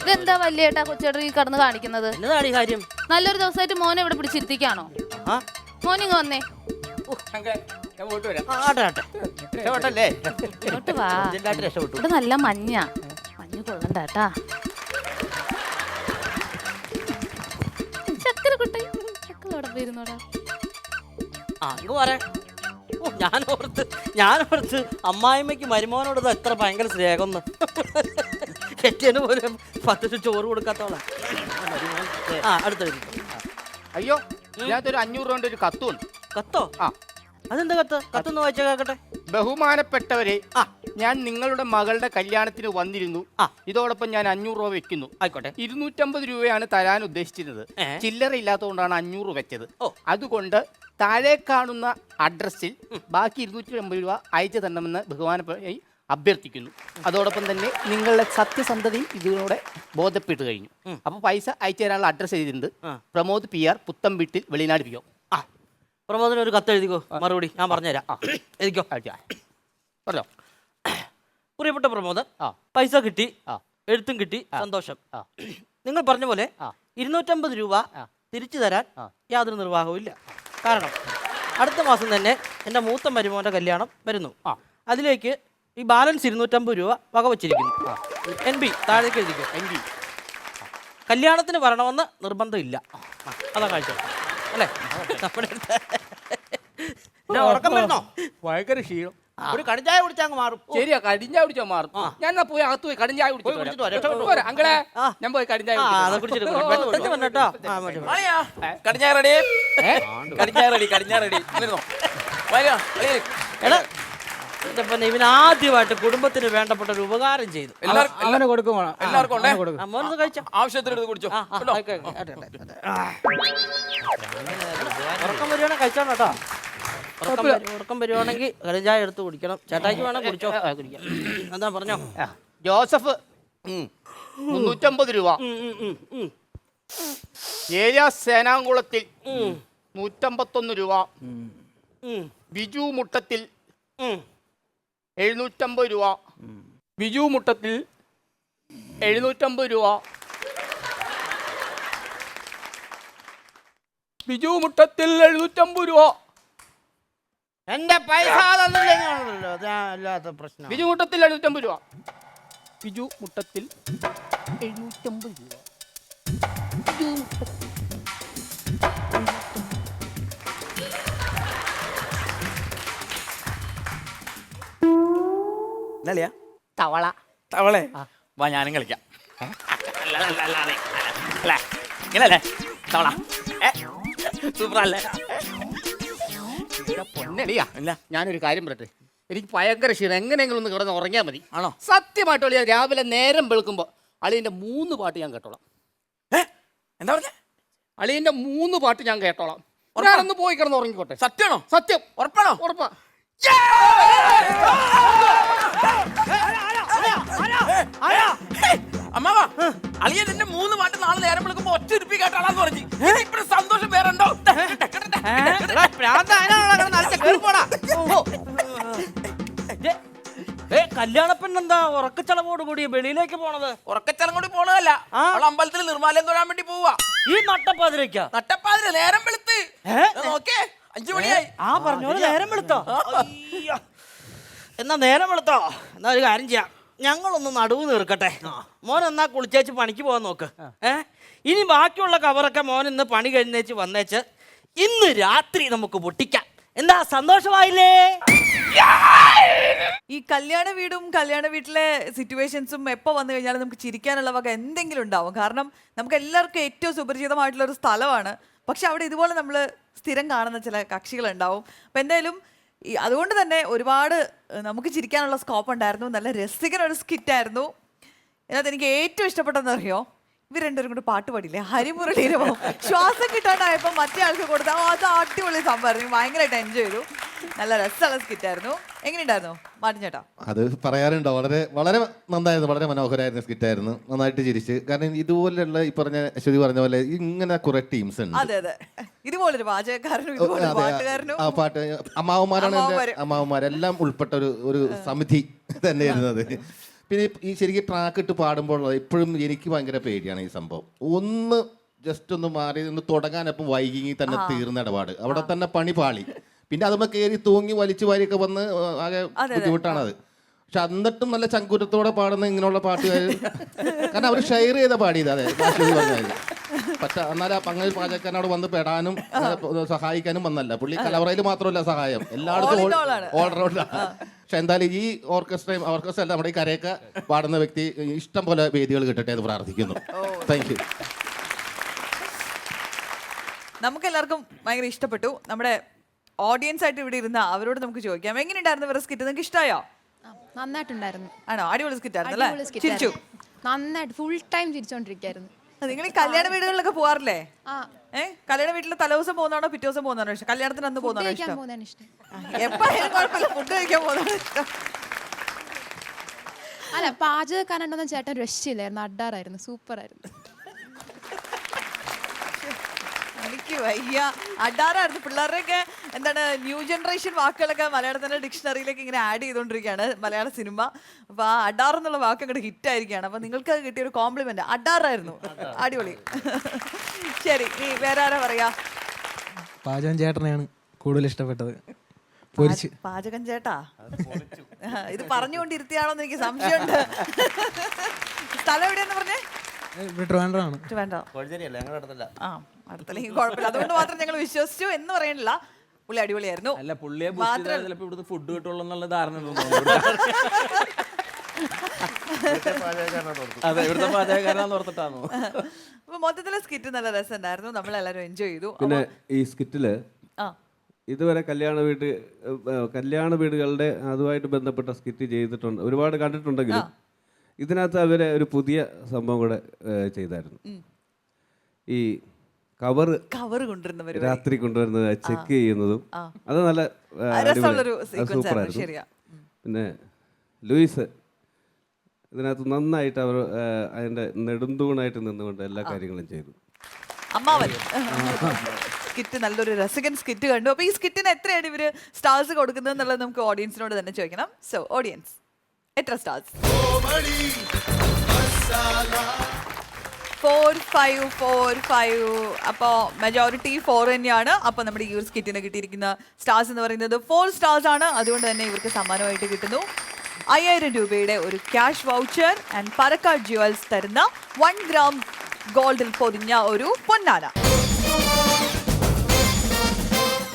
ഇതെന്താ വല്യേട്ടാ കൊച്ചേട്ടൻ ഈ കടന്ന് കാണിക്കുന്നത്?
എന്നതാണ് ഈ കാര്യം?
നല്ലൊരു ദിവസമായിട്ട് മോനെ ഇവിടെ പിടിച്ചിരുത്തിക്കാണോ? മോനിങ് വന്നേ.
ഞാൻ പോയിട്ട് വരാം.
ആട്ടെ ആട്ടെ,
രക്ഷപ്പെട്ടല്ലേ?
ഇങ്ങോട്ട് വാ.
ഇതിലായിട്ട് രക്ഷപ്പെട്ടു.
ഇവിടെ നല്ല മഞ്ഞ കൊള്ളണ്ടാട്ടാ. ചക്കര കുട്ടി ചക്കലോടെ പോയിരുന്നോടാ.
അങ്ങ് പറയാ. ഞാനോർത്ത് അമ്മായിമ്മയ്ക്ക് മരുമോനോട് എത്ര ഭയങ്കര സ്നേഹമെന്ന്. കെട്ടിയന് പോലും 10 ചോറ് കൊടുക്കാത്തോളാം. അടുത്തെഴുതി.
അയ്യോ ഇതിനകത്തൊരു 500 രൂപ ഒരു കത്തുണ്ട്.
കത്തോ?
ആ.
അതെന്താ കത്തൊന്ന് വായിച്ചാ കേക്കട്ടെ.
ബഹുമാനപ്പെട്ടവരെ, ഞാൻ നിങ്ങളുടെ മകളുടെ കല്യാണത്തിന് വന്നിരുന്നു. ഇതോടൊപ്പം ഞാൻ 500 രൂപ വെക്കുന്നു.
ആയിക്കോട്ടെ.
250 രൂപയാണ് തരാൻ ഉദ്ദേശിച്ചിരുന്നത്. ചില്ലറ ഇല്ലാത്തതുകൊണ്ടാണ് 500 വെച്ചത്. അതുകൊണ്ട് താഴെ കാണുന്ന അഡ്രസ്സിൽ ബാക്കി 250 രൂപ അയച്ചു തരണമെന്ന് ബഹുമാനപ്പെട്ട അഭ്യർത്ഥിക്കുന്നു. അതോടൊപ്പം തന്നെ നിങ്ങളുടെ സത്യസന്ധതയും ഇതിലൂടെ ബോധപ്പെട്ട് കഴിഞ്ഞു. അപ്പൊ പൈസ അയച്ചു തരാനുള്ള അഡ്രസ്സ് എഴുതിയിട്ടുണ്ട്. Pramod PR, പുത്തംവീട്ടിൽ, Velinad PO.
പ്രമോദിന് ഒരു കത്ത് എഴുതിക്കോ, മറുപടി ഞാൻ പറഞ്ഞുതരാം. എഴുതിക്കോ.
പറഞ്ഞോ.
പ്രിയപ്പെട്ട പ്രമോദ്, പൈസ കിട്ടി, എഴുത്തും കിട്ടി, സന്തോഷം. നിങ്ങൾ പറഞ്ഞ പോലെ 250 രൂപ തിരിച്ചു തരാൻ യാതൊരു നിർവാഹവും ഇല്ല. കാരണം അടുത്ത മാസം തന്നെ എൻ്റെ മൂത്ത മരുമോൻ്റെ കല്യാണം വരുന്നു. അതിലേക്ക് ഈ ബാലൻസ് 250 രൂപ വകവച്ചിരിക്കുന്നു. NB താഴേക്ക് എഴുതിക്കോ. NB. കല്യാണത്തിന് വരണമെന്ന് നിർബന്ധമില്ല. അതാ കാഴ്ച അല്ലേ? നമ്മുടെ ഉറക്കം വരുന്നോ?
ഭയങ്കര ക്ഷീണം.
ഒരു കടിഞ്ചായ കുടിച്ചാൽ അങ്ങ് മാറും.
ശരിയാ, കടിഞ്ചായ കുടിച്ചാൽ മാറും. ഞാൻ എന്നാ പോയി അകത്ത് പോയി കടിഞ്ചായ കുടിച്ചിട്ട് അങ്ങളെ ഞാൻ പോയി കടിഞ്ചായ
കടിഞ്ഞാ റെഡി, കടിഞ്ഞാ റെഡി.
ഇവൻ ആദ്യമായിട്ട് കുടുംബത്തിന് വേണ്ടപ്പെട്ട ഒരു ഉപകാരം ചെയ്തു.
അവനെ കൊടുക്കും.
എല്ലാവർക്കും ഉണ്ടേ?
മോനൊന്ന് കഴിച്ചോ.
ആവശ്യത്തിന് കുടിച്ചോ.
ഉറക്കം വരുവാണെങ്കിൽ കഴിച്ചോണം കേട്ടോ. ഉറക്കം വരുവാണെങ്കിൽ കടിഞ്ചായ എടുത്ത് കുടിക്കണം. ചേട്ടായിക്ക് വേണം കുടിച്ചോ. കുടിക്കാം. എന്താ പറഞ്ഞോ?
ജോസഫ് 350 രൂപ. ഏരിയ സേനാകുളത്തിൽ 151 രൂപ. ബിജു മുട്ടത്തിൽ 750 രൂപ. ബിജു മുട്ടത്തിൽ 750 രൂപ. ബിജു മുട്ടത്തിൽ 750 രൂപ.
എന്റെ പൈസ തന്നില്ലെങ്കിലാണല്ലോ അല്ലാത്ത പ്രശ്നം.
ബിജു മുട്ടത്തിൽ 750 രൂപ. ബിജു മുട്ടത്തിൽ 750 രൂപ.
തവള.
തവളെ വാ, ഞാനും കളിക്കാം. ഇങ്ങനല്ലേ തവള? സൂപ്പർ അല്ലേ?
പൊന്നളിയാ,
ഇല്ല
ഞാനൊരു കാര്യം പറയട്ടെ. എനിക്ക് ഭയങ്കര ക്ഷീണം. എങ്ങനെയെങ്കിലും ഒന്ന് കിടന്ന് ഉറങ്ങിയാൽ മതി.
ആണോ?
സത്യമായിട്ട് അളിയാ, രാവിലെ നേരം വെളുക്കുമ്പോൾ അളിയൻ്റെ 3 പാട്ട് ഞാൻ കേട്ടോളാം.
എന്താ പറഞ്ഞ?
അളിയൻ്റെ 3 പാട്ട് ഞാൻ കേട്ടോളാം. ഞാനൊന്ന് പോയി കിടന്ന് ഉറങ്ങിക്കോട്ടെ.
സത്യമാണോ?
സത്യം.
ഉറപ്പാണോ?
ഉറപ്പാ.
അമ്മാവാ, അളിയൻ എന്റെ 3 പാട്ട് നാളെ നേരം വിളിക്കുമ്പോ ഒറ്റ ഉരുപ്പി കേട്ടാളാന്ന് പറഞ്ഞു. ഇപ്പഴും സന്തോഷം വേറെ ഉണ്ടോ?
കല്യാണപ്പെണ്ണെന്താ ഉറക്കച്ചളവോട് കൂടി വെളിയിലേക്ക് പോണത്?
ഉറക്കച്ചലം കൂടി പോണതല്ല, അവൾ അമ്പലത്തിൽ നിർമ്മാലയം തൊഴാൻ വേണ്ടി പോവാ.
ഈ നട്ടപ്പാതിരക്കാ?
നട്ടപ്പാതിര നേരം വെളുത്ത് നോക്കേ, 5 മണിയായി.
പറഞ്ഞോളൂ, നേരം വെളുത്തോ? എന്നാ നേരം വെളുത്തോ? എന്നാ ഒരു കാര്യം ചെയ്യാം, ഞങ്ങളൊന്ന് നടുവ് തീർക്കട്ടെ. മോൻ എന്നാ കുളിച്ചേച്ച് പണിക്ക് പോകാൻ നോക്ക്. ഇനി ബാക്കിയുള്ള കവറൊക്കെ മോൻ ഇന്ന് പണി കഴിഞ്ഞേച്ച് വന്നേച്ച് ഇന്ന് രാത്രി നമുക്ക് പൊട്ടിക്കാം. എന്താ, സന്തോഷമായില്ലേ?
ഈ കല്യാണ വീടും കല്യാണ വീട്ടിലെ സിറ്റുവേഷൻസും എപ്പോൾ വന്നു കഴിഞ്ഞാലും നമുക്ക് ചിരിക്കാനുള്ള വക എന്തെങ്കിലും ഉണ്ടാവും. കാരണം നമുക്ക് എല്ലാവർക്കും ഏറ്റവും സുപരിചിതമായിട്ടുള്ള ഒരു സ്ഥലമാണ്. പക്ഷെ അവിടെ ഇതുപോലെ നമ്മൾ സ്ഥിരം കാണുന്ന ചില കക്ഷികളുണ്ടാവും. അപ്പം എന്തായാലും അതുകൊണ്ട് തന്നെ ഒരുപാട് നമുക്ക് ചിരിക്കാനുള്ള സ്കോപ്പ് ഉണ്ടായിരുന്നു. നല്ല രസികരൊരു സ്കിറ്റായിരുന്നു. ഇതിനകത്ത് എനിക്ക് ഏറ്റവും ഇഷ്ടപ്പെട്ടതെന്ന് അറിയോ, ഇവർ രണ്ടുപേരും കൂടി പാട്ട് പാടില്ലേ, ഹരിമുരളീരവോ ശ്വാസം കിട്ടാണ്ടായപ്പോൾ മറ്റേ ആൾക്ക് കൊടുത്താൽ അത് അടിപൊളി സംഭവമായിരുന്നു. ഭയങ്കരമായിട്ട് എൻജോയ് ചെയ്തു. നല്ല രസമുള്ള സ്കിറ്റായിരുന്നു. എങ്ങനെയുണ്ടായിരുന്നു മാർട്ടിൻ ചേട്ടാ?
അത് പറയാറുണ്ടോ, വളരെ വളരെ നന്നായിരുന്നു, വളരെ മനോഹരമായിരുന്ന സ്കിറ്റായിരുന്നു. നന്നായിട്ട് ചിരിച്ച്. കാരണം ഇതുപോലെയുള്ള ഈ പറഞ്ഞ അശ്വതി പറഞ്ഞ പോലെ ഇങ്ങനെ കുറെ ടീംസ് ഉണ്ട്.
അതെ അതെ, ഇതുപോലൊരു പാചകക്കാരനും ഇതുപോലെ പാട്ടുകാരനും
ആ പാട്ട് അമ്മാവന്മാരാണ് എൻ്റെ അമ്മാവന്മാരെല്ലാം ഉൾപ്പെട്ട ഒരു സമിതി തന്നെയായിരുന്നു അത്. പിന്നെ ഈ ശരിക്കും ട്രാക്ക് ഇട്ട് പാടുമ്പോൾ ഇപ്പോഴും എനിക്ക് ഭയങ്കര പേടിയാണ് ഈ സംഭവം. ഒന്ന് ജസ്റ്റ് ഒന്ന് മാറി ഒന്ന് തുടങ്ങാനപ്പം വൈകി തന്നെ തീർന്ന ഇടപാട്, അവിടെ തന്നെ പണി പാളി. പിന്നെ അതുമ്മ കയറി തൂങ്ങി വലിച്ചു വാരിയൊക്കെ വന്ന് ആകെ ബുദ്ധിമുട്ടാണത്. പക്ഷെ എന്നിട്ടും നല്ല ചങ്കുരത്തോടെ പാടുന്ന ഇങ്ങനെയുള്ള പാട്ടുകാർ, കാരണം അവർ ഷെയർ ചെയ്ത പാടിയത്. അതെ, പറഞ്ഞാൽ പക്ഷെ എന്നാൽ അങ്ങനെ പാചകക്കാരനോട് വന്ന് പെടാനും സഹായിക്കാനും വന്നല്ല. പുള്ളി കലവറയിൽ മാത്രമല്ല സഹായം, എല്ലായിടത്തും ഓൾറൗണ്ടാണ്. പക്ഷെ എന്തായാലും ഈ ഓർക്കസ്ട്ര അല്ല, നമ്മുടെ ഈ കരയൊക്കെ പാടുന്ന വ്യക്തി ഇഷ്ടം പോലെ വേദികൾ കിട്ടട്ടെ എന്ന് പ്രാർത്ഥിക്കുന്നു. Thank you.
നമുക്ക് എല്ലാവർക്കും ഭയങ്കര ഇഷ്ടപ്പെട്ടു. നമ്മുടെ ഓഡിയൻസ് ആയിട്ട് ഇവിടെ ഇരുന്ന അവരോട് നമുക്ക് ചോദിക്കാം, എങ്ങനെയുണ്ടായിരുന്നു ഇവരുടെ സ്കിറ്റ്? നിങ്ങൾക്ക് ഇഷ്ടമായോ?
നന്നായിട്ടുണ്ടായിരുന്നു.
ആണോ? അടിപൊളി സ്കിറ്റ് ആയിരുന്നു അല്ലേ? ചിരിച്ചു?
നന്നായിട്ട് ഫുൾ ടൈം ചിരിച്ചോണ്ടിരിക്കായിരുന്നു.
നിങ്ങൾ ഈ കല്യാണ വീടുകളിലൊക്കെ പോവാറില്ലേ? കല്യാണ വീട്ടിൽ തലേദിവസം പോകുന്നതാണോ പിറ്റേ ദിവസം പോകുന്നതാണോ ഇഷ്ടം? കല്യാണത്തിന് അന്ന് പോകുന്നതാണോ ഇഷ്ടം? എപ്പോഴും കുഴപ്പമില്ല, ഫുഡ് കഴിക്കാൻ പോകുന്നതാണോ ഇഷ്ടം?
അല്ല, പാചകക്കാരനൊന്നും ചേട്ടൻ രക്ഷയില്ലായിരുന്നു, അഡാറായിരുന്നു, സൂപ്പർ ആയിരുന്നു.
എനിക്ക് വയ്യ, അഡാറായിരുന്നു. പിള്ളേരുടെയൊക്കെ എന്താണ് ന്യൂ ജനറേഷൻ വാക്കുകളൊക്കെ മലയാളത്തിന്റെ ഡിക്ഷണറിയിലേക്ക് ഇങ്ങനെ ആഡ് ചെയ്തുകൊണ്ടിരിക്കുകയാണ് മലയാള സിനിമ. അപ്പൊ ആ അഡാർ എന്നുള്ള വാക്ക് അങ്ങോട്ട് ഹിറ്റ് ആയിരിക്കുകയാണ്. അപ്പൊ നിങ്ങൾക്ക് കിട്ടിയ ഒരു കോംപ്ലിമെന്റ്, അഡാറായിരുന്നു, അടിപൊളി. ശരി, ഈ വേറെ ആരാ പറയാ?
പാചകം ചേട്ടനെയാണ് കൂടുതൽ ഇഷ്ടപ്പെട്ടത്.
പാചകം ചേട്ടാ, ഇത് പറഞ്ഞുകൊണ്ടിരുത്തിയാണോന്ന് എനിക്ക് സംശയമുണ്ട്. സ്ഥലം എവിടെയാന്ന് പറഞ്ഞേ? അടുത്തല്ലെങ്കിൽ കുഴപ്പമില്ല, അതുകൊണ്ട് മാത്രം ഞങ്ങൾ വിശ്വസിച്ചു എന്ന് പറയണില്ല. പുള്ളി അടിപൊളിയായിരുന്നു.
അല്ല, പുള്ളിയെ ചിലപ്പോൾ ഇവിടുന്ന് ഫുഡ് കിട്ടുള്ളൂ എന്നുള്ള ധാരണ. അതെ, ഇവിടുത്തെ പാചകക്കാരനാന്ന് ഓർത്തിട്ടാണോ?
അപ്പൊ മൊത്തത്തിലെ സ്കിറ്റ് നല്ല രസമുണ്ടായിരുന്നു, നമ്മളെല്ലാരും എൻജോയ് ചെയ്തു.
പിന്നെ ഈ സ്കിറ്റില് ഇതുവരെ കല്യാണ വീടുകളുടെ അതുമായിട്ട് ബന്ധപ്പെട്ട സ്കിറ്റ് ചെയ്തിട്ടുണ്ട്, ഒരുപാട് കണ്ടിട്ടുണ്ടെങ്കിലും ഇതിനകത്ത് അവരെ ഒരു പുതിയ സംഭവം കൂടെ ചെയ്തായിരുന്നു. ഈ കവർ
കൊണ്ടുവരുന്നവർ
രാത്രി കൊണ്ടുവരുന്നത് ചെക്ക് ചെയ്യുന്നതും അത് നല്ല സൂപ്പറായിരുന്നു. പിന്നെ ലൂയിസ് ഇതിനകത്ത് നന്നായിട്ട് അവർ അതിന്റെ നെടുന്തൂണായിട്ട് നിന്നുകൊണ്ട് എല്ലാ കാര്യങ്ങളും ചെയ്തു.
അമ്മാവൻ സ്കിറ്റ് നല്ലൊരു രസകൻ സ്കിറ്റ് കണ്ടു. അപ്പൊ ഈ സ്കിറ്റിന് എത്രയാണ് ഇവര് സ്റ്റാർസ് കൊടുക്കുന്നത് എന്നുള്ളത് നമുക്ക് ഓഡിയൻസിനോട് തന്നെ ചോദിക്കണം. സോ ഓഡിയൻസ്, എത്ര സ്റ്റാർസ്? 4, 5, 4, 5. അപ്പോൾ മെജോറിറ്റി 4 തന്നെയാണ്. അപ്പോൾ നമ്മുടെ ഈ ഒരു സ്കിറ്റിന് കിട്ടിയിരിക്കുന്ന സ്റ്റാർസ് എന്ന് പറയുന്നത് 4 സ്റ്റാർസ് ആണ്. അതുകൊണ്ട് തന്നെ ഇവർക്ക് സമ്മാനമായിട്ട് കിട്ടുന്നു 5000 രൂപയുടെ ഒരു cash voucher and Palakkad jewels തരുന്ന 1 ഗ്രാം ഗോൾഡിൽ പൊതിഞ്ഞ ഒരു പൊന്നാന.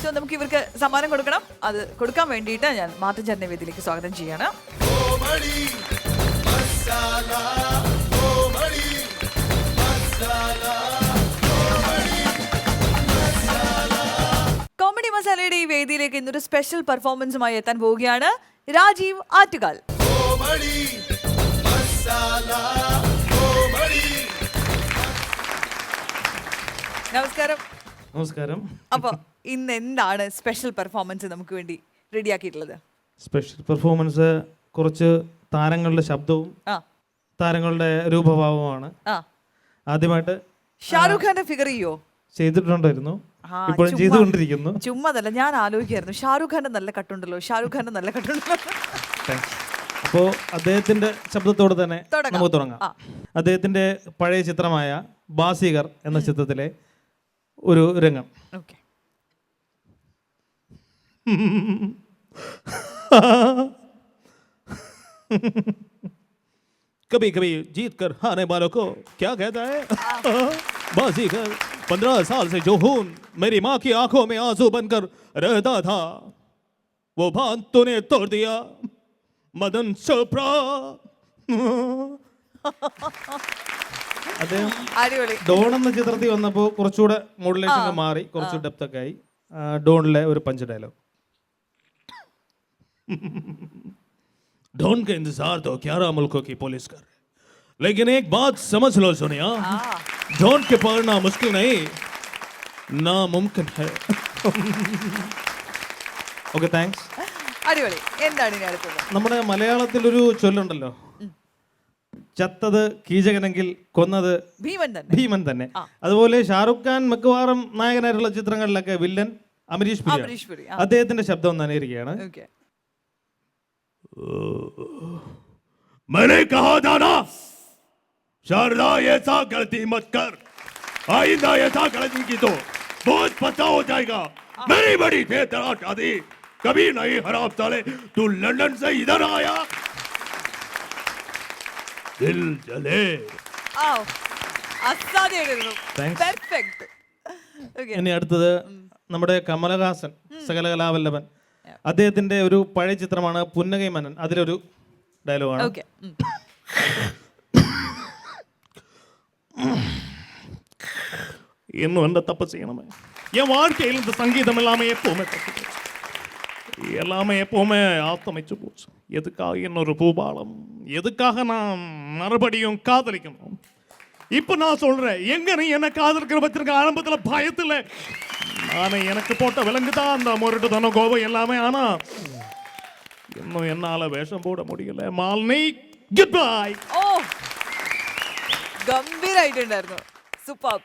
സോ നമുക്ക് ഇവർക്ക് സമ്മാനം കൊടുക്കണം. അത് കൊടുക്കാൻ വേണ്ടിയിട്ട് ഞാൻ മാർട്ടിൻ ചേട്ടനെ വേദിയിലേക്ക് സ്വാഗതം ചെയ്യാണ്. കോമഡി മസാലയുടെ ഈ വേദിയിലേക്ക് ഇന്നൊരു സ്പെഷ്യൽ പെർഫോമൻസുമായി എത്താൻ പോവുകയാണ് രാജീവ് ആറ്റുകാൽ. നമസ്കാരം.
നമസ്കാരം.
അപ്പൊ ഇന്ന് എന്താണ് സ്പെഷ്യൽ പെർഫോമൻസ് നമുക്ക് വേണ്ടി റെഡിയാക്കിയിട്ടുള്ളത്?
സ്പെഷ്യൽ പെർഫോമൻസ് കുറച്ച് താരങ്ങളുടെ ശബ്ദവും താരങ്ങളുടെ രൂപഭാവമാണ്. ആദ്യമായിട്ട്
ഷാരൂഖ് ഖാന്റെ ഫിഗർ
ചെയ്തിട്ടുണ്ടായിരുന്നു, ഇപ്പോഴും ചെയ്തുകൊണ്ടിരിക്കുന്നു.
ചുമ്മാതല്ല, ഞാൻ ആലോചിക്കായിരുന്നു ഷാരൂഖ് ഖാന്റെ നല്ല കട്ടുണ്ടല്ലോ, ഷാരൂഖ് ഖാന്റെ നല്ല കട്ടുണ്ടല്ലോ.
അപ്പോ അദ്ദേഹത്തിന്റെ ശബ്ദത്തോട് തന്നെ നമുക്ക് തുടങ്ങാം. അദ്ദേഹത്തിന്റെ പഴയ ചിത്രമായ ബാസിഗർ എന്ന ചിത്രത്തിലെ ഒരു രംഗം. कभी कभी जीत कर हारने वालों को क्या कहता है? बाजीगर 15 साल से जो खून मेरी माँ की आंखों में आंसू बनकर रहता था, वो बांध तूने तोड़ दिया मदन चोपड़ा. അദ്ദേഹം ഡോൺ എന്ന ചിത്രത്തിൽ വന്നപ്പോൾ കുറച്ചുകൂടെ മോഡുലേഷൻ മാറി, കുറച്ച് ഡെപ്ത് ഒക്കെ ആയി. ഡോണിലെ ഒരു പഞ്ച് ഡയലോഗ്, डॉन का इंतजार तो 11 मुल्कों की पुलिस कर रहे, लेकिन एक बात समझ लो सोनिया, डॉन के पकड़ना मुश्किल नहीं, नामुमकिन है. Okay thanks.
അടിപൊളി. എന്താണ് ഇനി അടുത്തത്?
നമ്മുടെ മലയാളത്തിലൊരു ചൊല്ലുണ്ടല്ലോ, ചത്തത് കീചകനെങ്കിൽ കൊന്നത്
ഭീമൻ തന്നെ.
ഭീമൻ തന്നെ. അതുപോലെ ഷാറുഖ് ഖാൻ മിക്കവാറും നായകനായിട്ടുള്ള ചിത്രങ്ങളിലൊക്കെ വില്ലൻ അമരീഷ്
അമരീഷ്
പുരി.
പുരി.
അദ്ദേഹത്തിന്റെ ശബ്ദം ഒന്ന് അനുകരിക്കുകയാണ്.
Okay.
मैंने कहा था ना शारदा ऐसा गलती मत कर, आइंदा ऐसा गलती की तो बहुत पता हो जाएगा. मेरी बड़ी थे तेरा शादी कभी नहीं हराम साले. तू लंदन से इधर आया दिल जले.
അസാധ്യമായിരുന്നു.
Thanks.
Perfect. Okay.
ഇനി അടുത്തത് നമ്മുടെ കമലഹാസൻ, സകലകലാവല്ലഭൻ. അദ്ദേഹത്തിന്റെ ഒരു പഴയ ചിത്രമാണ് പുന്നകൈ മന്നൻ. അതിലൊരു ഡയലോഗാണ്.
Okay.
இன்னும் என்ன தப்பு செய்யணுமே, என் வாழ்க்கையில் இந்த சங்கீதம் எல்லாமே எப்பவுமே தப்பு போச்சு, எல்லாமே எப்பவுமே ஆத்தமைச்சு போச்சு. எதுக்காக இன்னொரு பூபாலம், எதுக்காக நான் மறுபடியும் காதலிக்கணும்? இப்போ நான் சொல்றேன், எங்க நீ என்ன காதலிக்கிற வச்சிருக்க ஆரம்பத்துல பயத்துல நானே எனக்கு போட்ட விலங்கு தான் அந்த முரட்டு தனம் கோபம் எல்லாமே. ஆனா இன்னும் என்னால வேஷம் போட முடியல. Malini good bye.
ഓ ഗംഭീരായിട്ടുണ്ടായിരുന്നു. സൂപ്പർ.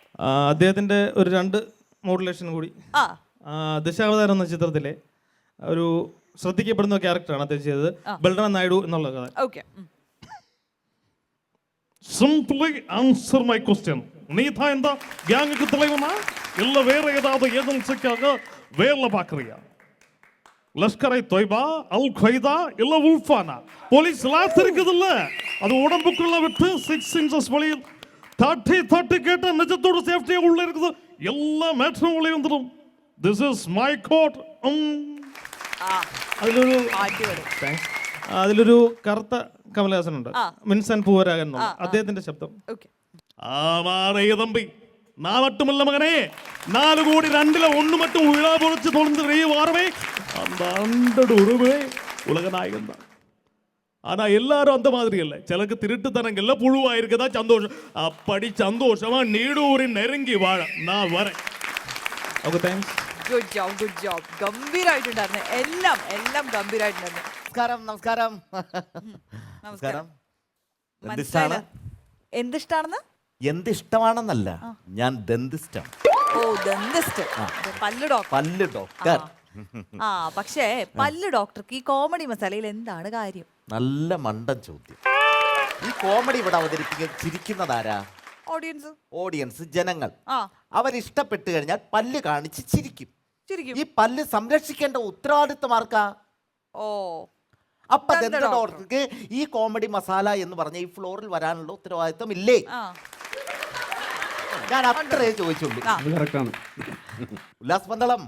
അദ്ദേഹത്തിന്റെ ഒരു 2 മോഡുലേഷൻ കൂടി. ദശാവതാരം എന്ന ചിത്രത്തിലെ ഒരു ശ്രദ്ധിക്കപ്പെടുന്ന ക്യാരക്ടറാണ് അദ്ദേഹം ചെയ്തത്, ബൽറാം നായിഡു എന്നുള്ള കഥ.
Okay.
Simply answer my question. நீ தான் இந்த கேங்குக்கு தலைவனா இல்ல வேற ஏதாவது ஏஜென்சிக்காக வேலை பார்க்கறியா? லஷ்கரை தொய்பா, அல் ഖ്വയ്ദா இல்ல உல்ஃபானா? போலீஸ் லாஸ் இருக்குதுல்ல, அது உடம்புக்குள்ள விட்டு 6 inches வெளியில் 30 கேட்ட நிஜத்தோட சேஃப்டியா உள்ள இருக்குது. எல்லா மேட்டரும் வெளியே வந்துடும். This is my court. അതിലൊരു കറുത്ത കമലഹാസനുണ്ട്, മിൻസൻ പൂവരാഗൻ. അദ്ദേഹത്തിന്റെ ശബ്ദം தம்பி. நான் மட்டுமல்ல மகனே, 4 கோடி 2ல் 1 மட்டும் விழா பொழிச்சு தொடர்ந்து வாரமே அந்த 100 உருவே உலக நாயகன் தான். ஆனா எல்லாரும் அந்த மாதிரி இல்ல. சிலருக்கு திருட்டுத்தனங்கள்ல புழுவா இருக்கதா சந்தோஷம். அப்படி சந்தோஷமா நீடூரின் நெருங்கி வாழ நான் வரேன். Okay thanks.
Good job, good job. ഗംഭീരായിട്ടുണ്ടായിരുന്നു. എല്ലാം ഗംഭീരായിട്ടുണ്ടായിരുന്നു.
നമസ്കാരം.
നമസ്കാരം. മനസ്സിലായില്ല എന്തിഷ്ടാണെന്ന്?
എന്തിഷ്ടമാണെന്നല്ല, ഞാൻ ദന്തിസ്റ്റാണ്.
ഓ ദന്തിസ്റ്റ്, പല്ല് ഡോക്ടർ. പക്ഷേ പല്ല് ഡോക്ടർക്ക് ഈ കോമഡി മസാലയിൽ എന്താണ് കാര്യം?
നല്ല മണ്ടൻ ചോദ്യം. ഈ കോമഡി ഇവിടെ അവതരിപ്പിക്കാൻ ചിരിക്കുന്നതാരാ? ഓഡിയൻസ്, ജനങ്ങൾ. അവരിഷ്ടപ്പെട്ട് കഴിഞ്ഞാൽ പല്ല് കാണിച്ച് ചിരിക്കും. ഈ പല്ല് സംരക്ഷിക്കേണ്ട ഉത്തരവാദിത്വം ആർക്കാ? അപ്പൊ ദന്ത ഡോക്ടർക്ക് ഈ കോമഡി മസാല എന്ന് പറഞ്ഞ ഈ ഫ്ലോറിൽ വരാനുള്ള ഉത്തരവാദിത്വം ഇല്ലേ? ഞാൻ അത്രേ ചോദിച്ചുള്ളൂ. ഉല്ലാസ് പന്തളം,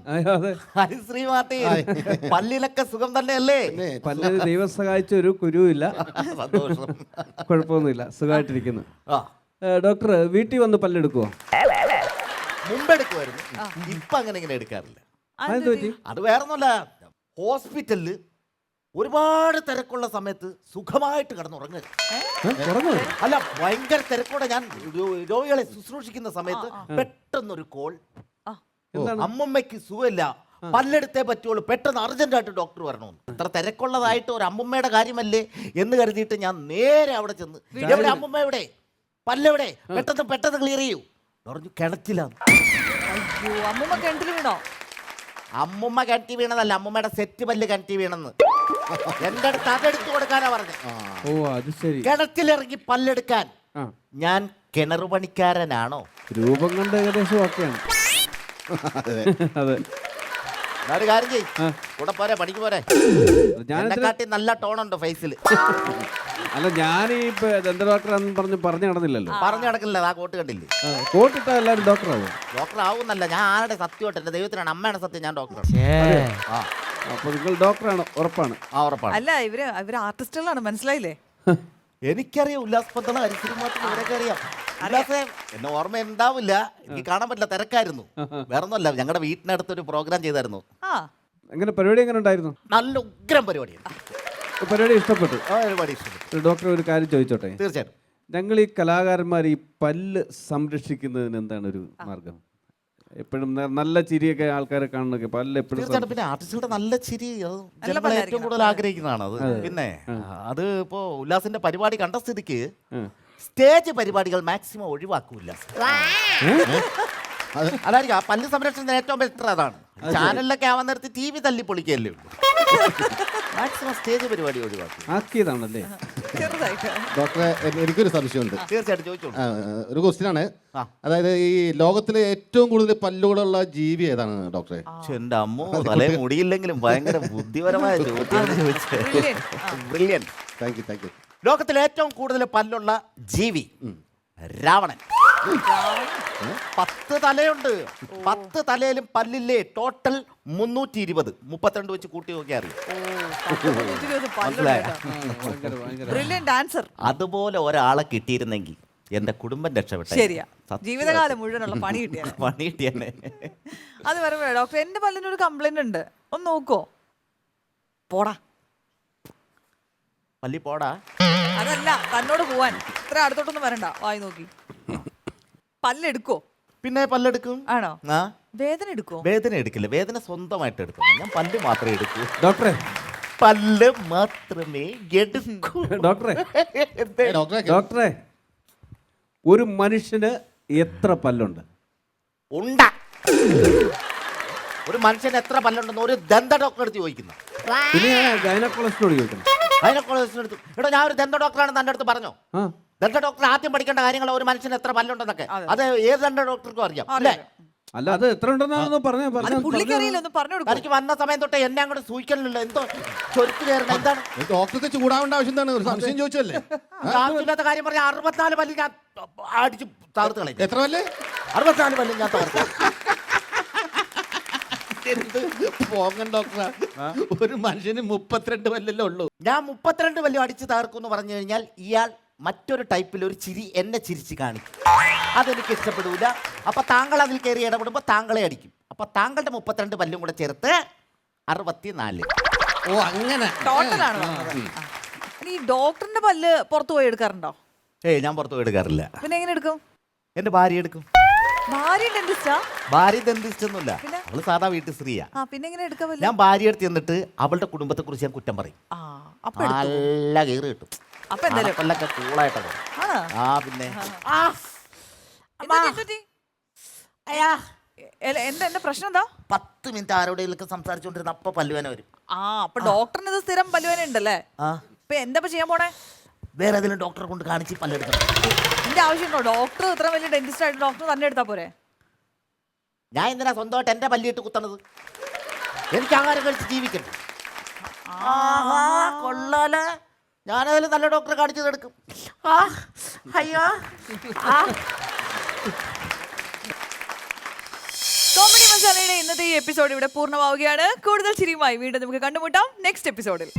ഹരിശ്രീ മാർട്ടിൻ, പല്ലിലൊക്കെ സുഖം തന്നെയല്ലേ?
പല്ലിന് ദൈവം സഹായിച്ച ഒരു കുരുവില്ല.
സന്തോഷം,
കുഴപ്പമൊന്നുമില്ല, സുഖമായിട്ടിരിക്കുന്നു. ഡോക്ടർ വീട്ടിൽ വന്ന് പല്ലെടുക്കുവോ?
മുമ്പെടുക്കുമായിരുന്നു, ഇപ്പൊ അങ്ങനെ ഇങ്ങനെ എടുക്കാറില്ല. അത് വേറൊന്നുമല്ല, ഹോസ്പിറ്റലില് ഒരുപാട് തിരക്കുള്ള സമയത്ത് സുഖമായിട്ട് കിടന്നുറങ്ങുക. അല്ല, ഭയങ്കര തിരക്കോടെ ഞാൻ രോഗികളെ ശുശ്രൂഷിക്കുന്ന സമയത്ത് പെട്ടെന്നൊരു കോൾ, അമ്മമ്മയ്ക്ക് സുഖമില്ല, പല്ലെടുത്തേ പറ്റുള്ളൂ, പെട്ടെന്ന് അർജന്റായിട്ട് ഡോക്ടർ വരണമെന്ന്. ഇത്ര തിരക്കുള്ളതായിട്ട് ഒരു അമ്മമ്മയുടെ കാര്യമല്ലേ എന്ന് കരുതിയിട്ട് ഞാൻ നേരെ അവിടെ ചെന്ന്, എവിടെ അമ്മമ്മ, എവിടെ പല്ലെവിടെ, പെട്ടെന്ന് ക്ലിയർ ചെയ്യൂ പറഞ്ഞു. കിണറ്റിലാണ്.
അമ്മമ്മ കിണറ്റിൽ വീണോ?
അമ്മമ്മ കിണറ്റി വീണതല്ല, അമ്മമ്മയുടെ സെറ്റ് പല്ല് കിണറ്റി വീണെന്ന് എന്റെ അടുത്ത് അതെടുത്തു കൊടുക്കാനാ പറഞ്ഞത്. കിണറ്റിലിറങ്ങി പല്ലെടുക്കാൻ. ഞാൻ കിണറു പണിക്കാരനാണോ?
രൂപം കൊണ്ട് ഏകദേശം ഒക്കെയാണ്.
ഒരു കാര്യം ചെയ്യ്, കൂടെ പോരെ, പണിക്ക് പോരെ. എന്നെക്കാട്ടി നല്ല ടോണുണ്ട് ഫേസിൽ.
അല്ല, ഞാൻ ഈ ദന്ത ഡോക്ടറാന്ന് പറഞ്ഞു നടന്നില്ലല്ലോ.
പറഞ്ഞു നടക്കില്ല, ആ കോട്ട് കണ്ടില്ലേ?
കോട്ടിട്ട എല്ലാവരും ഡോക്ടറാവും.
ഡോക്ടർ ആവുന്നല്ല, ഞാൻ ആരുടെ സത്യമായിട്ട്, എന്റെ ദൈവത്തിനാണ്, അമ്മയുടെ സത്യം, ഞാൻ ഡോക്ടറാണ്.
അപ്പൊ നിങ്ങൾ ഡോക്ടറാണ്, ഉറപ്പാണ്?
ഉറപ്പാണ്.
അല്ല, ഇവര് ആർട്ടിസ്റ്റുകളാണ്, മനസ്സിലായില്ലേ?
എനിക്കറിയാം ഉല്ലാസ് പന്തളം, ഹരിശ്രീ മാർട്ടിൻ, ഇവരൊക്കെ അറിയാം. ഉല്ലാസേ, എന്നെ ഓർമ്മ ഉണ്ടാവില്ല, എനിക്ക് കാണാൻ പറ്റില്ല, തിരക്കായിരുന്നു. വേറൊന്നുമല്ല, ഞങ്ങളുടെ വീട്ടിനടുത്തൊരു പ്രോഗ്രാം ചെയ്തായിരുന്നു.
അങ്ങനെ പരിപാടി എങ്ങനെ ഉണ്ടായിരുന്നു?
നല്ല ഉഗ്രം പരിപാടിയാണ്.
പരിപാടി ഇഷ്ടപ്പെട്ടു?
ഒരുപാട് ഇഷ്ടപ്പെട്ടു.
ഡോക്ടർ ഒരു കാര്യം ചോദിച്ചോട്ടെ?
തീർച്ചയായിട്ടും.
ഞങ്ങൾ ഈ കലാകാരന്മാർ ഈ പല്ല് സംരക്ഷിക്കുന്നതിന് എന്താണ് ഒരു മാർഗം? എപ്പോഴും നല്ല ചിരിയൊക്കെ ആൾക്കാരെ കാണുന്നൊക്കെ പല്ല് എപ്പോഴും
തീർച്ചയായിട്ടും പിന്നെ ആർട്ടിസ്റ്റുകളുടെ നല്ല ചിരി അത്
നല്ല
ജനങ്ങൾ ഏറ്റവും കൂടുതൽ ആഗ്രഹിക്കുന്നതാണ് അത്. പിന്നെ അത് ഇപ്പോ ഉല്ലാസിന്റെ പരിപാടി കണ്ട സ്ഥിതിക്ക് സ്റ്റേജ് പരിപാടികൾ മാക്സിമം ഒഴിവാക്കൂല. അതായിരിക്കും ആ പല്ല് സംരക്ഷണത്തിന് ഏറ്റവും ബെറ്റർ അതാണ്. ചാനലിലൊക്കെ ആവാൻ നേരത്ത് TV തല്ലി പൊളിക്കല്ലേ ഉള്ളൂ. മാക്സിമം സ്റ്റേജ് പരിപാടി ഒഴിവാക്കും.
ആക്കിയതാണല്ലേ?
ചെറുതായിട്ട്.
ഡോക്ടറെ എനിക്കൊരു സംശയമുണ്ട്.
തീർച്ചയായിട്ടും ചോദിച്ചോളൂ.
ഒരു ക്വസ്റ്റ്യൻ ആണ്. അതായത് ഈ ലോകത്തിലെ ഏറ്റവും കൂടുതൽ പല്ലുകളുള്ള ജീവി ഏതാണ് ഡോക്ടറെ?
എന്റെ അമ്മോ, തലേ മുടിയില്ലെങ്കിലും ഭയങ്കര ബുദ്ധിപരമായ ചോദ്യമാണ് ചോദിച്ചത്. ബ്രില്യൻ.
Thank you.
ലോകത്തിലെ ഏറ്റവും കൂടുതൽ പല്ലുള്ള ജീവി രാവണൻ. 10 തലയുണ്ട്. 10 തലയിലും പല്ലില്ലേ ടോട്ടൽ 320. 32 വെച്ച് കൂട്ടി നോക്കിയാൽ അറിയാം.
Brilliant answer.
അതുപോലെ ഒരാളെ കിട്ടിയിരുന്നെങ്കിൽ എന്റെ കുടുംബം രക്ഷപ്പെട്ടു.
ശരിയാ, ജീവിതകാലം മുഴുവനുള്ള പണി കിട്ടിയാണ്.
പണി കിട്ടിയെന്നെ.
അത് പറയുമ്പോഴേ ഡോക്ടർ എന്റെ പല്ലിനൊരു കംപ്ലൈന്റ് ഉണ്ട്, ഒന്ന് നോക്കോ? പോടാ
പല്ലി പോടാ.
അതല്ല, തന്നോട് പോവാൻ ഇത്ര അടുത്തോട്ടൊന്നും വരണ്ട, വായി നോക്കി. പല്ലെടുക്കോ?
പിന്നെ പല്ലെടുക്കും.
ആണോ?
ആ,
വേദന എടുക്കോ?
വേദന എടുക്കില്ല, വേദന സ്വന്തമായിട്ട് എടുക്കണം. ഞാൻ പല്ല് മാത്രമേ എടുക്കൂ.
ഡോക്ടറെ,
പല്ല് മാത്രമേ എടുക്കൂ.
ഡോക്ടറെ ഒരു മനുഷ്യന് എത്ര പല്ലുണ്ട്?
ഉണ്ട. ഒരു മനുഷ്യന് എത്ര പല്ലുണ്ടെന്ന് ഒരു ദന്ത ഡോക്ടറെ അടുത്ത് ചോദിക്കുന്നു.
പിന്നെ ഗൈനക്കോളജിസ്റ്റോട് ചോദിക്കണം.
ഗൈനക്കോളജിസ്റ്റിന്റെ അടുത്ത്. എടോ, ഞാൻ ഒരു ദന്ത ഡോക്ടറാണ് തന്റെ അടുത്ത് പറഞ്ഞോ? ദന്ത ഡോക്ടർ ആദ്യം പഠിക്കേണ്ട കാര്യങ്ങൾ ഒരു മനുഷ്യന് എത്ര പല്ലുണ്ടെന്നൊക്കെ അത് ഏത് ദന്ത ഡോക്ടർക്കും അറിയാം അല്ലേ?
അല്ല, അത് എത്ര ഉണ്ടെന്ന് പറഞ്ഞു.
എനിക്ക് വന്ന സമയം തൊട്ട് എന്നെ അങ്ങോട്ട് സൂചിക്കലില്ല. എന്തോ ചൊരുക്ക് കയറണം. എന്താണ്
ഡോക്ടർക്ക് ചൂടാവേണ്ട ആവശ്യം എന്താണ്? ഒരു സംശയം ചോദിച്ചല്ലേ?
ആവശ്യമില്ലാത്ത കാര്യം പറഞ്ഞ 64 പല്ല് ഞാൻ അടിച്ച് തകർത്ത് കളയും.
എത്ര പല്ല്?
64 പല്ല് ഞാൻ തകർത്ത്.
പോകൻ ഡോക്ടറാ, ഒരു മനുഷ്യന് 32 പല്ലല്ലേ ഉള്ളൂ.
ഞാൻ 32 പല്ല് അടിച്ച് തകർക്കും എന്ന് പറഞ്ഞു കഴിഞ്ഞാൽ ഇയാൾ മറ്റൊരു ടൈപ്പിൽ ഒരു ചിരി എന്നെ ചിരിച്ച് കാണിക്കും. അതെനിക്ക് ഇഷ്ടപ്പെടൂല. അപ്പൊ താങ്കൾ അതിൽ കയറി ഇടപെടുമ്പോൾ താങ്കളെ അടിക്കും. അപ്പൊ താങ്കളുടെ 32 പല്ലും കൂടെ ചേർത്ത് 64.
ഓ, അങ്ങനെ
ടോട്ടലാണ്. ഈ ഡോക്ടറിന്റെ പല്ല് പുറത്തു പോയി എടുക്കാറുണ്ടോ?
ഞാൻ പുറത്തു പോയി എടുക്കാറില്ല.
പിന്നെ എങ്ങനെ എടുക്കും?
എന്റെ ഭാര്യ എടുക്കും.
ഭാര്യ ഡെന്റിസ്റ്റാ?
ഭാര്യ ഡെന്റിസ്റ്റ് ഒന്നുമില്ല, അവള് സാധാ വീട്ടു സ്ത്രീയാ.
പിന്നെ എങ്ങനെ എടുക്കാൻ?
ഞാൻ ഭാര്യ അടുത്ത് ചെന്നിട്ട് അവളുടെ കുടുംബത്തെ കുറിച്ച് ഞാൻ കുറ്റം പറയും. നല്ല കയറി കിട്ടും. കൊല്ലൊക്കെ കൂളായിട്ടോ. ആ പിന്നെ
എന്താ പ്രശ്നം? എന്താ?
10 മിനിറ്റ് ആരോടെയൊക്കെ സംസാരിച്ചോണ്ടിരുന്ന അപ്പൊ പല്ലുവേന വരും.
അപ്പൊ ഡോക്ടറിന് ഇത് സ്ഥിരം പല്ലുവേന ഉണ്ടല്ലേ? ഇപ്പൊ എന്താ ചെയ്യാൻ പോണേ?
വേറെ ഏതെങ്കിലും ഡോക്ടറെ കൊണ്ട് കാണിച്ച് പല്ലെടുക്കണം.
എന്റെ ആവശ്യമുണ്ടോ? ഡോക്ടർ ഇത്ര വലിയ ഡെന്റിസ്റ്റ് ആയിട്ട് ഡോക്ടർ തന്നെ എടുത്താ പോരെ?
ഞാൻ എന്തിനാ സ്വന്തമായിട്ട് എന്റെ പല്ലിട്ട് കുത്തണത്? എനിക്ക് ആഹാരം കഴിച്ച് ജീവിക്കണം. കൊള്ളാലേ, ഞാനതിൽ നല്ല ഡോക്ടറെ കാണിച്ചത് എടുക്കും. അയ്യോ.
കോമഡി മസാലയുടെ ഇന്നത്തെ ഈ എപ്പിസോഡ് ഇവിടെ പൂർണ്ണമാവുകയാണ്. കൂടുതൽ ചിരിയുമായി വീണ്ടും നമുക്ക് കണ്ടുമുട്ടാം നെക്സ്റ്റ് എപ്പിസോഡിൽ.